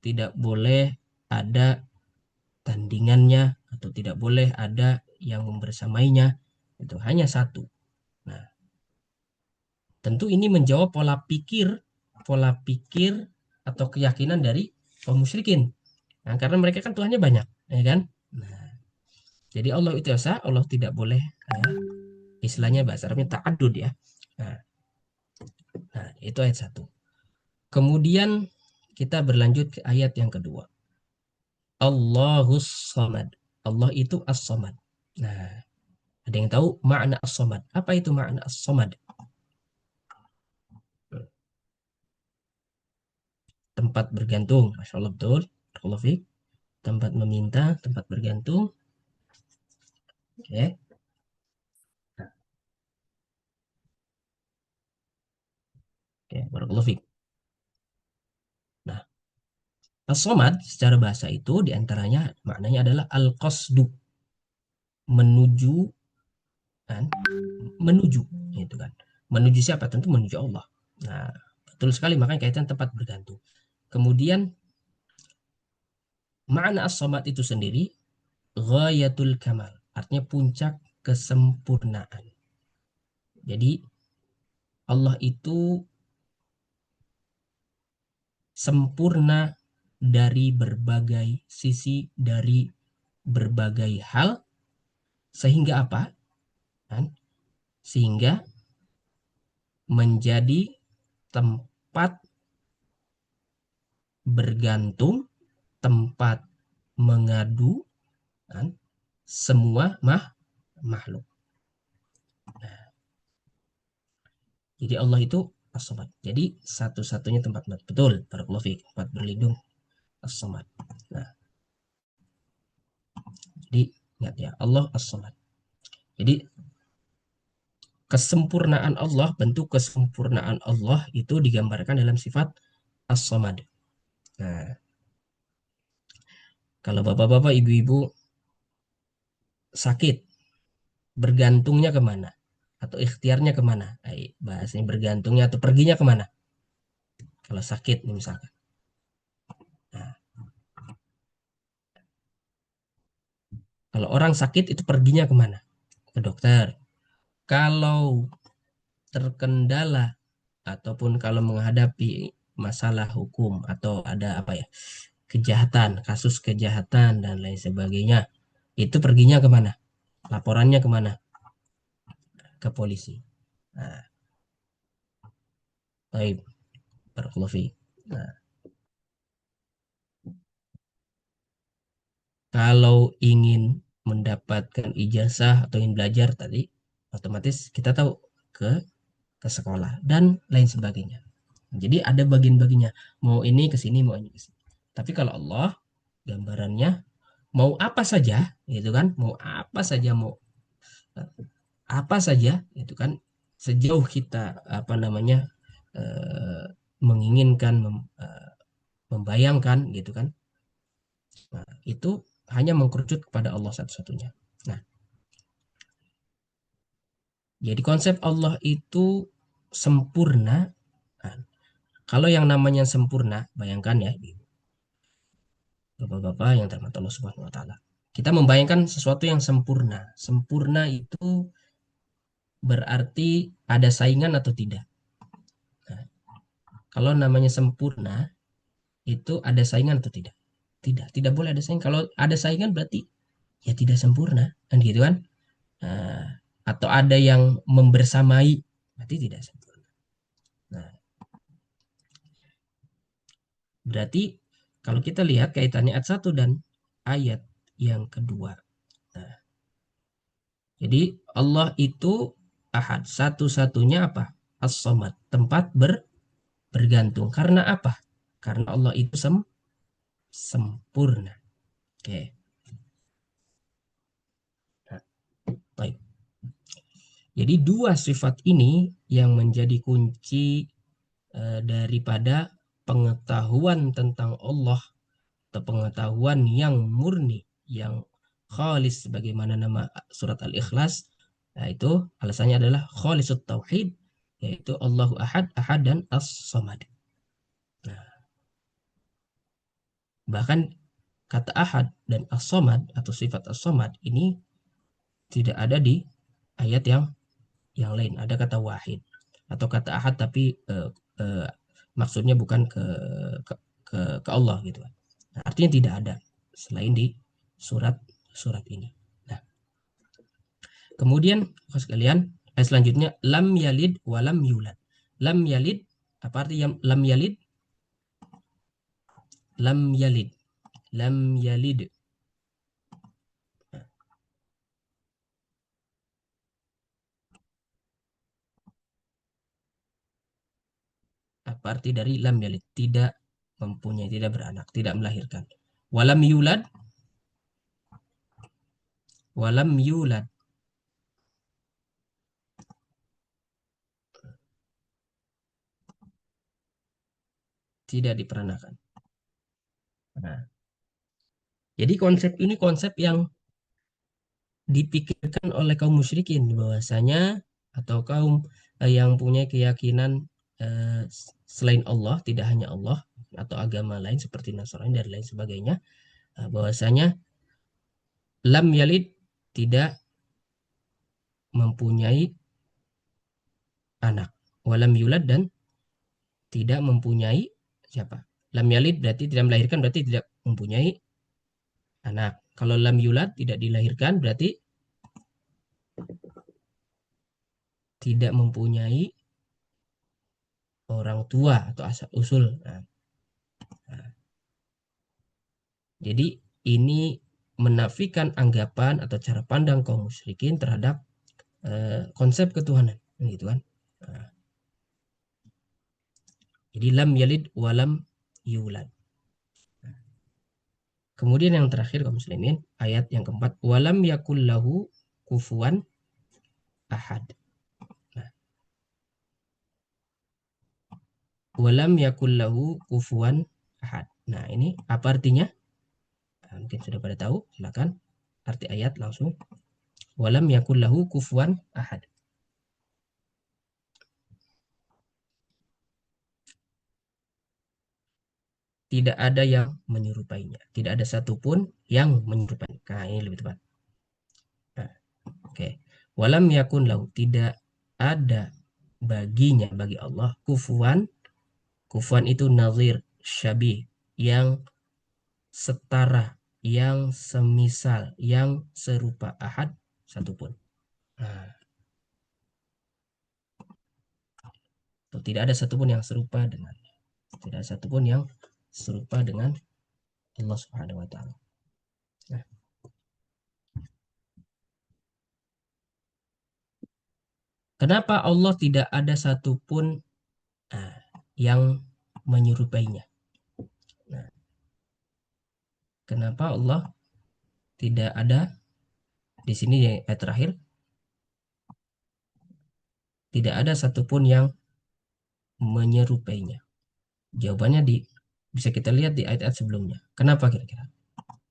[SPEAKER 3] Tidak boleh ada tandingannya atau tidak boleh ada yang membersamainya. Itu hanya satu. Nah, tentu ini menjawab pola pikir atau keyakinan dari kaum musyrikin. Nah, karena mereka kan Tuhannya banyak, ya kan? Nah, jadi Allah itu esa, Allah tidak boleh istilahnya bahasa Arabnya ta'addud ya. Nah, itu ayat 1. Kemudian kita berlanjut ke ayat yang kedua. Allahus Samad. Allah itu As-Samad. Nah, ada yang tahu makna As-Samad? Apa itu makna As-Samad? Tempat bergantung. Masya Allah, betul. tempat meminta, tempat bergantung. Oke. Nah, oke, barakallahu fiik. Nah, as-somad secara bahasa itu diantaranya maknanya adalah al-qasdu, menuju, kan? Menuju, gitu kan. Menuju siapa? Tentu menuju Allah. Nah, betul sekali, makanya kaitan tempat bergantung. Kemudian makna as-somad itu sendiri ghayatul kamal, artinya puncak kesempurnaan. Jadi Allah itu sempurna dari berbagai sisi, dari berbagai hal, sehingga apa? Kan? Sehingga menjadi tempat bergantung, tempat mengadu, kan? Semua makhluk. Jadi Allah itu as-samad. Jadi satu-satunya tempat betul, barakallahu fiik, tempat berlindung as-samad. Nah, jadi ingat ya, Allah as-samad. Jadi kesempurnaan Allah, bentuk kesempurnaan Allah itu digambarkan dalam sifat as-samad. Nah, kalau bapak-bapak, ibu-ibu sakit, bergantungnya kemana? Atau ikhtiarnya kemana? Bahasanya bergantungnya atau perginya kemana? Kalau sakit misalkan. Nah, kalau orang sakit itu perginya kemana? Ke dokter. Kalau terkendala ataupun kalau menghadapi masalah hukum atau ada apa ya, kejahatan, kasus kejahatan dan lain sebagainya, itu perginya kemana? Laporannya kemana? Ke polisi. Nah, baik, barakallahu fiik. Nah, kalau ingin mendapatkan ijazah atau ingin belajar tadi, otomatis kita tahu ke ke sekolah dan lain sebagainya. Jadi ada bagian-bagiannya. Mau ini ke sini, mau ini ke sini. Tapi kalau Allah, gambarannya mau apa saja, gitu kan? Mau apa saja, mau apa saja, itu kan, sejauh kita apa namanya, eh, menginginkan, membayangkan, gitu kan. Nah, itu hanya mengkerucut kepada Allah satu-satunya. Nah, jadi konsep Allah itu sempurna. Nah, kalau yang namanya sempurna, bayangkan ya, bapak-bapak yang terhormat Allah Subhanahu wa taala. Kita membayangkan sesuatu yang sempurna. Sempurna itu berarti ada saingan atau tidak. Nah, kalau namanya sempurna itu ada saingan atau tidak? Tidak, tidak boleh ada saingan. Kalau ada saingan berarti ya tidak sempurna, kan gitu kan? Nah, atau ada yang membersamai berarti tidak sempurna. Nah, berarti kalau kita lihat kaitannya ayat 1 dan ayat yang kedua. Nah, jadi Allah itu ahad, satu-satunya apa? As-samad, tempat bergantung. Karena apa? Karena Allah itu sempurna. Oke. Nah, baik. Jadi dua sifat ini yang menjadi kunci daripada pengetahuan tentang Allah, atau pengetahuan yang murni, yang khalis, sebagaimana nama surat Al-Ikhlas. Nah, itu alasannya adalah khalisut tauhid, yaitu Allahu ahad, ahad dan as-samad. Nah, bahkan kata ahad dan as-samad atau sifat as-samad ini tidak ada di ayat yang lain. Ada kata wahid atau kata ahad, tapi eh, maksudnya bukan ke, ke Allah gitu kan. Nah, artinya tidak ada selain di surat ini. Nah, kemudian sekalian, ayat selanjutnya lam yalid walam yulad. Lam yalid, apa arti yang lam yalid? Lam yalid. Lam yalid. Apa arti dari lam yalid? Tidak mempunyai, tidak beranak, tidak melahirkan. Walam yulad, walam yulad. Tidak diperanakan. Nah, jadi konsep ini konsep yang dipikirkan oleh kaum musyrikin bahwasanya atau kaum yang punya keyakinan selain Allah, tidak hanya Allah atau agama lain seperti Nasrani dan lain sebagainya, bahwasanya lam yalid tidak mempunyai anak, walam yulad dan tidak mempunyai siapa? Lam yalid berarti tidak melahirkan, berarti tidak mempunyai anak. Kalau lam yulad tidak dilahirkan berarti tidak mempunyai orang tua atau asal usul. Nah, jadi ini menafikan anggapan atau cara pandang kaum musyrikin terhadap konsep ketuhanan, gitu kan? Nah, jadi lam yalid walam yulad. Kemudian yang terakhir kaum muslimin, ayat yang keempat, walam yakul lahu kufuwan ahad. Nah, walam yakul lahu kufuwan ahad. Nah, ini apa artinya? Nah, mungkin sudah pada tahu, silakan arti ayat langsung. Walam yakul lahu kufuwan ahad. Tidak ada yang menyerupainya. Tidak ada satupun yang menyerupainya. Nah, ini lebih tepat. Nah, oke. Walam yakun lahu. Tidak ada baginya, bagi Allah, kufuan. Kufuan itu nazir, syabih, yang setara, yang semisal, yang serupa, ahad, satupun. Nah, tidak ada satupun yang serupa dengan. Tidak ada satupun yang serupa dengan Allah Subhanahu wa taala. Nah, kenapa Allah tidak ada satupun yang menyerupainya? Nah, kenapa Allah tidak ada di sini ayat terakhir, tidak ada satupun yang menyerupainya? Jawabannya bisa kita lihat di ayat-ayat sebelumnya. Kenapa kira-kira?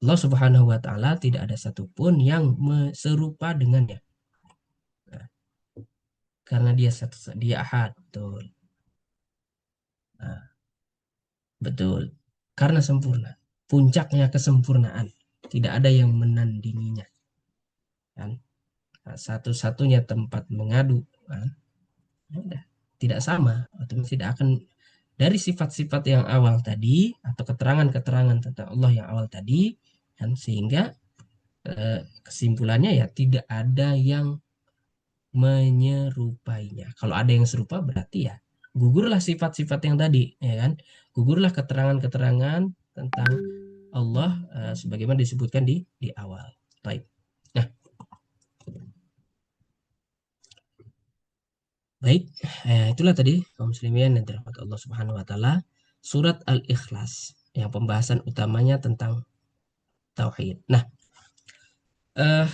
[SPEAKER 3] Allah Subhanahu wa taala tidak ada satupun yang serupa dengannya. Nah, karena dia ahad, betul. Nah, betul. Karena sempurna. Puncaknya kesempurnaan. Tidak ada yang menandinginya. Kan? Nah, satu-satunya tempat mengadu, kan? Tidak sama, atau tidak akan dari sifat-sifat yang awal tadi atau keterangan-keterangan tentang Allah yang awal tadi, kan, sehingga kesimpulannya ya tidak ada yang menyerupainya. Kalau ada yang serupa berarti ya gugurlah sifat-sifat yang tadi, ya kan? Gugurlah keterangan-keterangan tentang Allah sebagaimana disebutkan di awal. Baik. Nah, baik, itulah tadi kaum muslimin yang dirahmati Allah Subhanahu wa taala, surat Al-Ikhlas yang pembahasan utamanya tentang tauhid. Nah,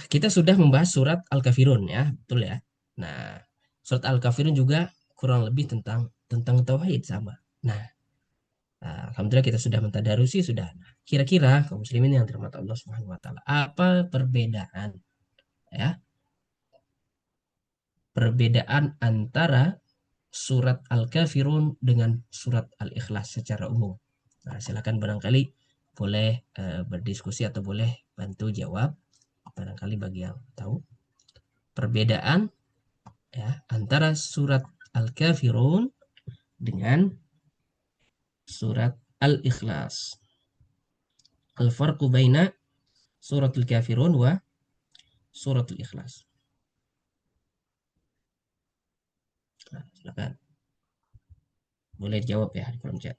[SPEAKER 3] kita sudah membahas surat Al-Kafirun ya, betul ya. Nah, surat Al-Kafirun juga kurang lebih tentang tauhid sama. Nah, alhamdulillah kita sudah mentadarusi sudah. Nah, kira-kira kaum muslimin yang dirahmati Allah Subhanahu wa taala, apa perbedaan ya? Perbedaan antara surat Al-Kafirun dengan surat Al-Ikhlas secara umum. Nah, silakan barangkali boleh berdiskusi atau boleh bantu jawab barangkali bagi yang tahu perbedaan ya antara surat Al-Kafirun dengan surat Al-Ikhlas. Al-farqu baina suratul Kafirun wa suratul Ikhlas. Nah, silakan. Boleh dijawab ya di kolom chat.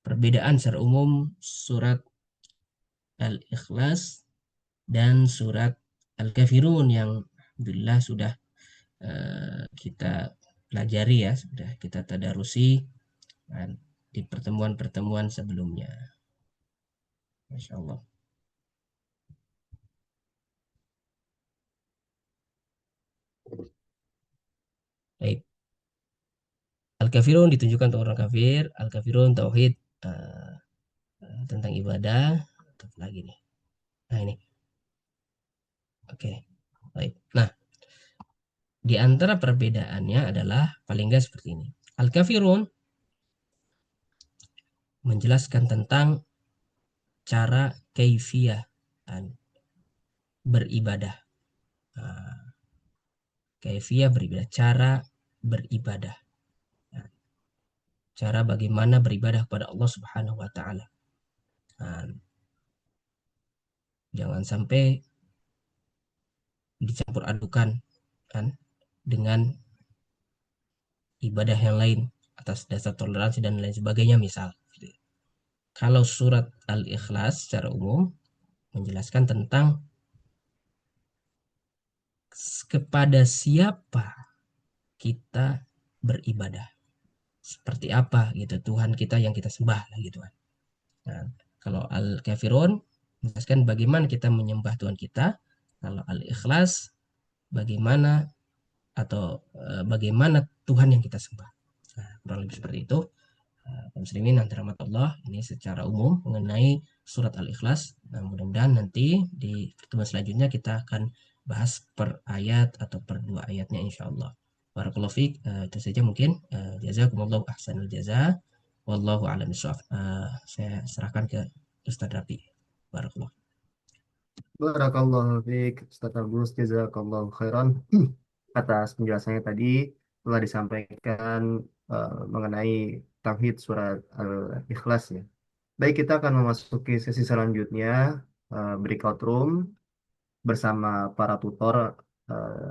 [SPEAKER 3] perbedaan secara umum surat Al-Ikhlas dan surat Al-Kafirun yang alhamdulillah sudah kita pelajari ya, sudah kita tadarusi di pertemuan-pertemuan sebelumnya. Masya Allah. Baik. Al-kafirun ditunjukkan untuk orang kafir, al-kafirun tauhid uh, tentang ibadah, apa lagi nih? Nah ini, oke, baik. Nah, di antara perbedaannya adalah paling nggak seperti ini. Al-kafirun menjelaskan tentang cara kaifiyah beribadah. Nah, kaifiyah beribadah, cara beribadah. Nah, cara bagaimana beribadah kepada Allah Subhanahu wa taala. Nah, jangan sampai dicampur adukan kan dengan ibadah yang lain atas dasar toleransi dan lain sebagainya misal. Kalau surat Al-Ikhlas secara umum menjelaskan tentang kepada siapa kita beribadah. Seperti apa gitu Tuhan kita yang kita sembah lah gitu kan. Nah, kalau Al-Kafirun menjelaskan bagaimana kita menyembah Tuhan kita. Kalau Al-Ikhlas bagaimana atau bagaimana Tuhan yang kita sembah. Nah, kurang lebih seperti itu. Muslimin yang dirahmati Allah, ini secara umum mengenai surat Al-Ikhlas. Nah, mudah-mudahan nanti di pertemuan selanjutnya kita akan bahas per ayat atau per dua ayatnya insya Allah. Barakallahu fiik, itu saja mungkin. Jazakumullahu ahsanul jaza. Wallahu a'lam bishawab. Saya serahkan ke Ustaz Rapi. Barakallahu.
[SPEAKER 1] Barakallahu fiik, Ustaz Agus, jazakallahu khairan. Atas penjelasannya tadi telah disampaikan mengenai tauhid surat Al-Ikhlas ya. Baik, kita akan memasuki sesi selanjutnya, breakout room bersama para tutor.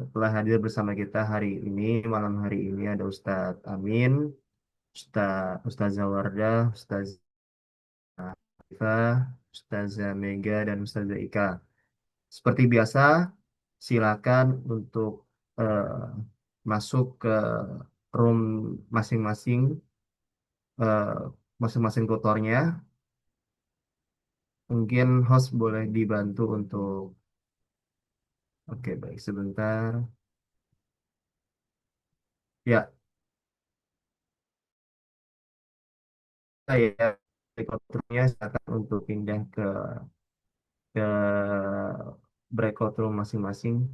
[SPEAKER 1] Telah hadir bersama kita hari ini, malam hari ini ada Ustadz Amin, Ustazah Wardah, Ustazah Ifa, Ustazah Mega, dan Ustazah Ika. Seperti biasa, silakan untuk eh, masuk ke room masing-masing, eh, masing-masing tutornya. Mungkin host boleh dibantu untuk, oke baik sebentar. Ya, saya breakout-nya silakan untuk pindah ke breakout room masing-masing.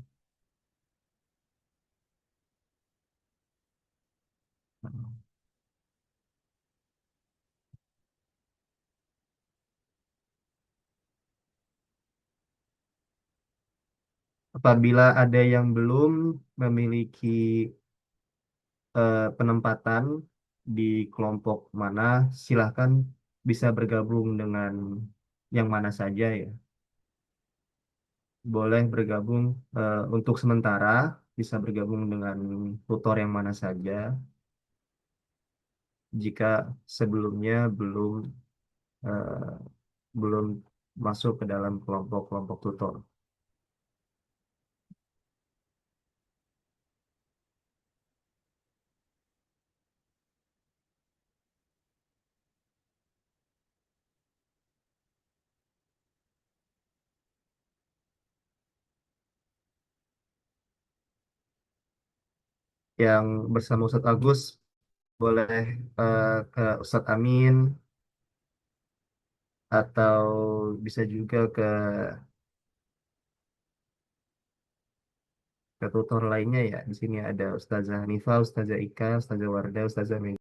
[SPEAKER 1] Apabila ada yang belum memiliki penempatan di kelompok mana, silahkan bisa bergabung dengan yang mana saja ya. Boleh bergabung untuk sementara, bisa bergabung dengan tutor yang mana saja. Jika sebelumnya eh, belum masuk ke dalam kelompok-kelompok tutor. Yang bersama Ustadz Agus boleh ke Ustadz Amin atau bisa juga ke tutor lainnya ya. Di sini ada Ustazah Hanifa, Ustazah Ika, Ustazah Wardah, Ustazah Mega.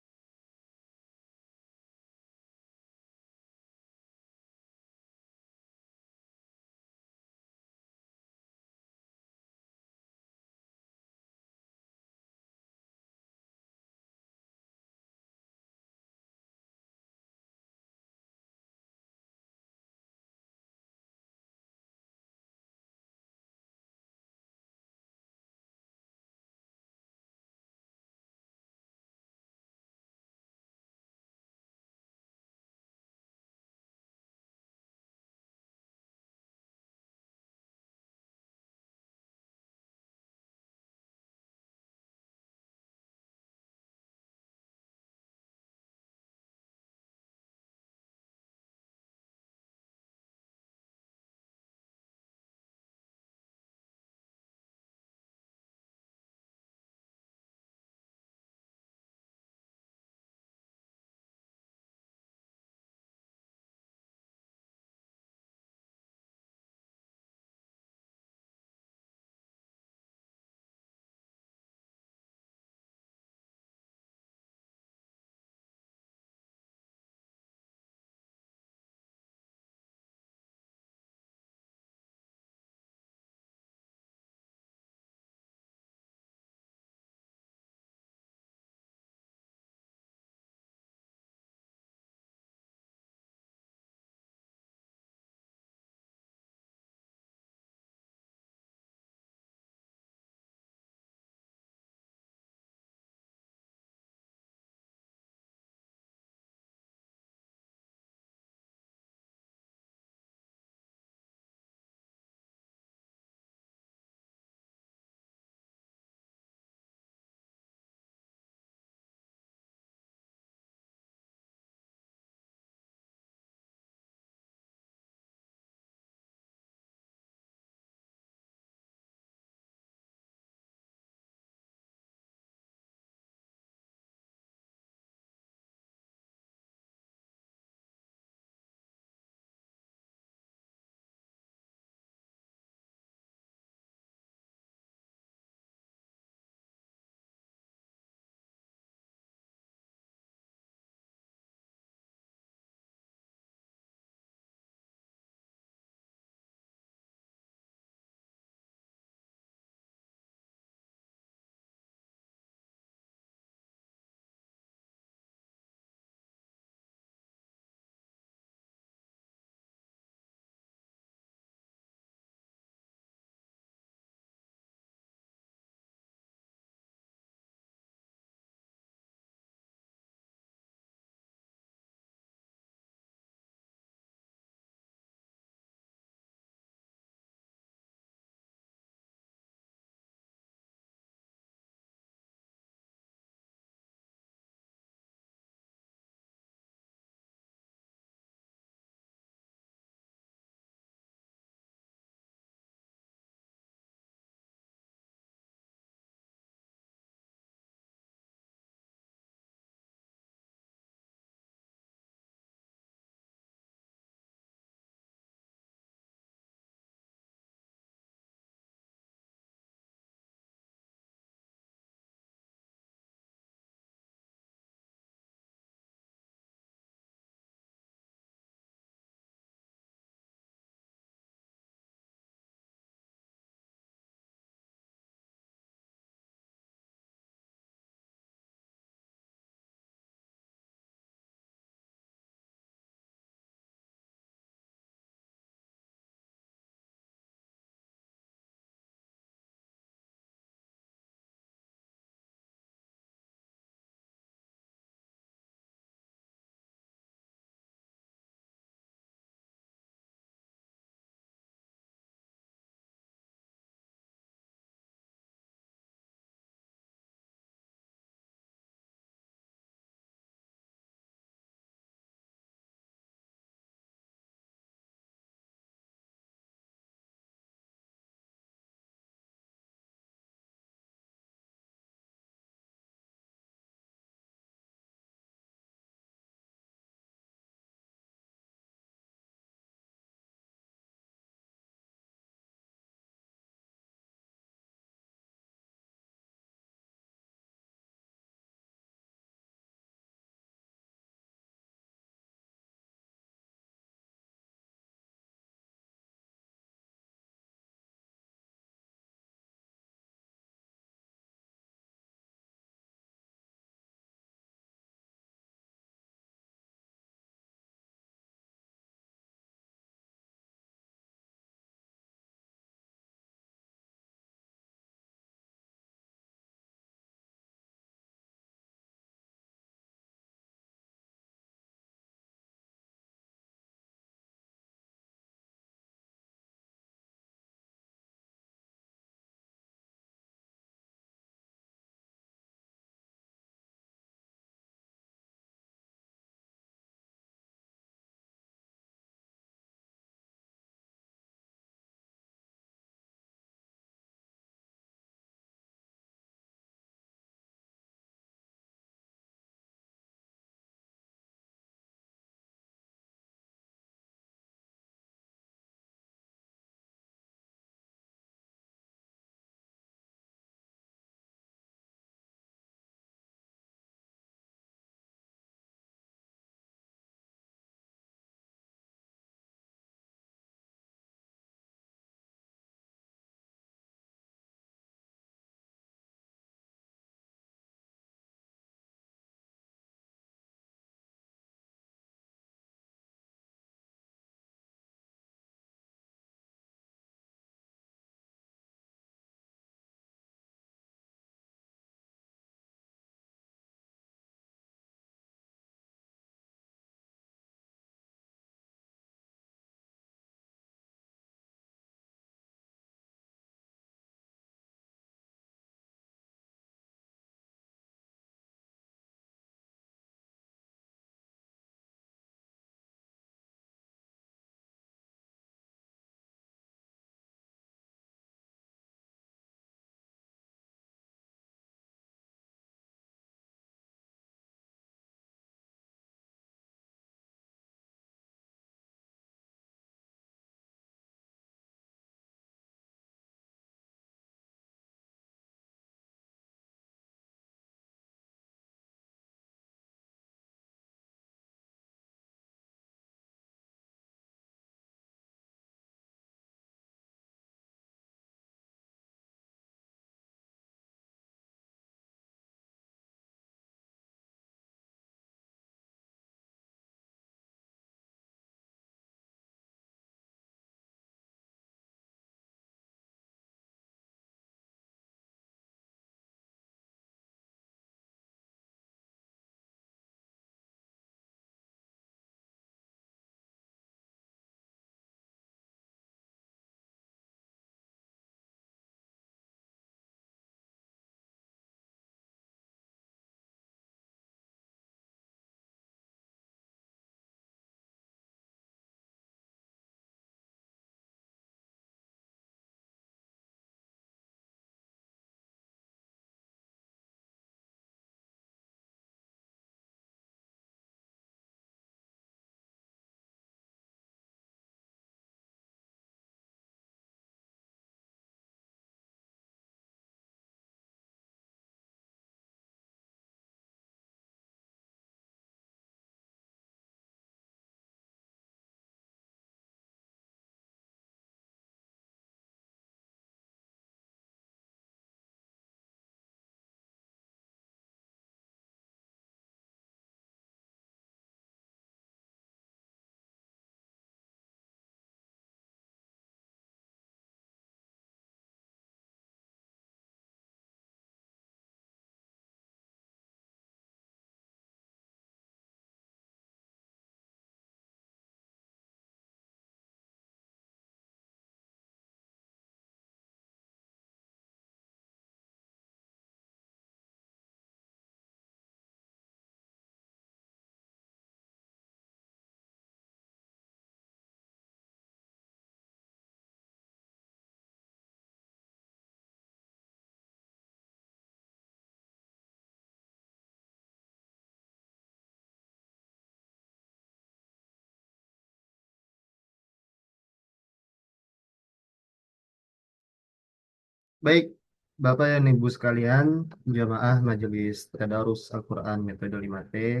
[SPEAKER 1] Baik, Bapak dan Ibu sekalian, jamaah Majelis Tadarus Al-Quran Metode 5T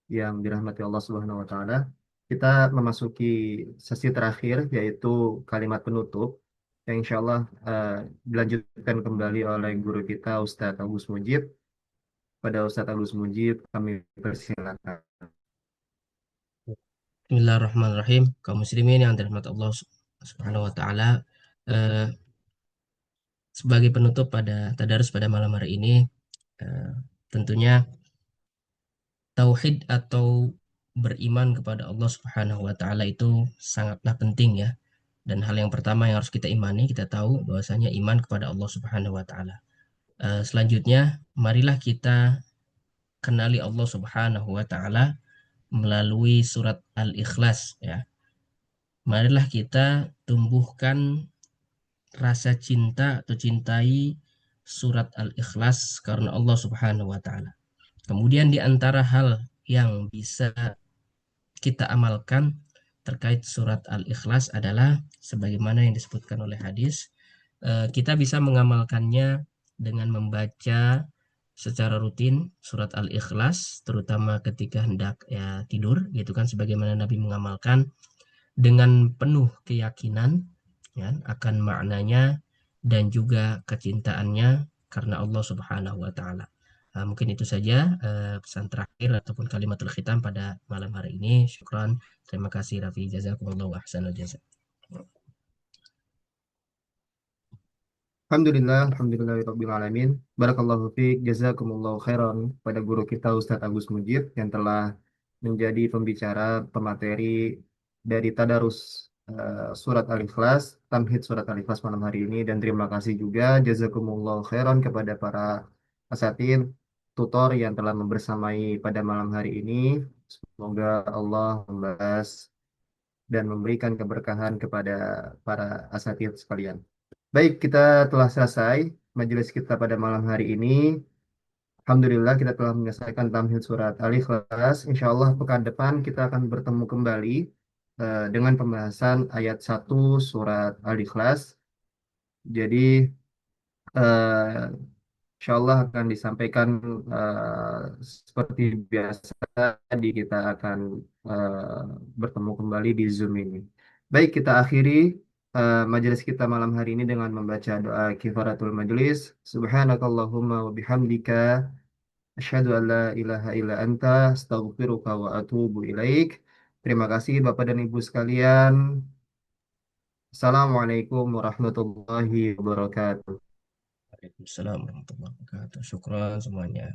[SPEAKER 1] yang dirahmati Allah Subhanahu wa Ta'ala, kita memasuki sesi terakhir yaitu kalimat penutup yang insya Allah dilanjutkan kembali oleh guru kita Ustadz Agus Mujib. Pada Ustadz Agus Mujib kami persilakan.
[SPEAKER 3] Bismillahirrahmanirrahim. Kaum muslimin yang dirahmati Allah Subhanahu wa taala, eh, sebagai penutup pada tadarus pada malam hari ini, eh, tentunya tauhid atau beriman kepada Allah Subhanahu wa taala itu sangatlah penting ya. Dan hal yang pertama yang harus kita imani, kita tahu bahwasanya iman kepada Allah Subhanahu wa taala. Selanjutnya, marilah kita kenali Allah Subhanahu wa taala melalui surat Al-Ikhlas ya. Marilah kita tumbuhkan rasa cinta atau cintai surat Al-Ikhlas karena Allah Subhanahu wa taala. Kemudian di antara hal yang bisa kita amalkan terkait surat Al-Ikhlas adalah sebagaimana yang disebutkan oleh hadis, kita bisa mengamalkannya dengan membaca secara rutin surat Al-Ikhlas terutama ketika hendak ya tidur gitu kan, sebagaimana Nabi mengamalkan dengan penuh keyakinan ya, akan maknanya dan juga kecintaannya karena Allah Subhanahu wa taala. Mungkin itu saja pesan terakhir ataupun kalimatul khitam pada malam hari ini. Syukran. Terima kasih Raffi. Jazakumullah wa ahsanul jazak.
[SPEAKER 1] Alhamdulillah, alhamdulillahirabbil alamin. Barakallahu fiik, jazakumullahu khairan pada guru kita Ustadz Agus Mujib yang telah menjadi pembicara pemateri dari tadarus surat Al-Ikhlas, tamhid surat Al-Ikhlas malam hari ini, dan terima kasih juga jazakumullahu khairan kepada para asatidz tutor yang telah membersamai pada malam hari ini. Semoga Allah membalas dan memberikan keberkahan kepada para asatidz sekalian. Baik, kita telah selesai majelis kita pada malam hari ini. Alhamdulillah kita telah menyelesaikan tamhid surat Al-Ikhlas. Insya Allah pekan depan kita akan bertemu kembali dengan pembahasan ayat 1 surat Al-Ikhlas. Jadi eh, insya Allah akan disampaikan seperti biasa di kita akan eh, bertemu kembali di Zoom ini. Baik, kita akhiri majelis kita malam hari ini dengan membaca doa kifaratul majelis. Subhanakallahumma wa bihamdika asyhadu an la ilaha illa anta astaghfiruka wa atubu ilaik. Terima kasih Bapak dan Ibu sekalian. Assalamualaikum warahmatullahi wabarakatuh.
[SPEAKER 3] Waalaikumsalam warahmatullahi wabarakatuh. Syukran semuanya.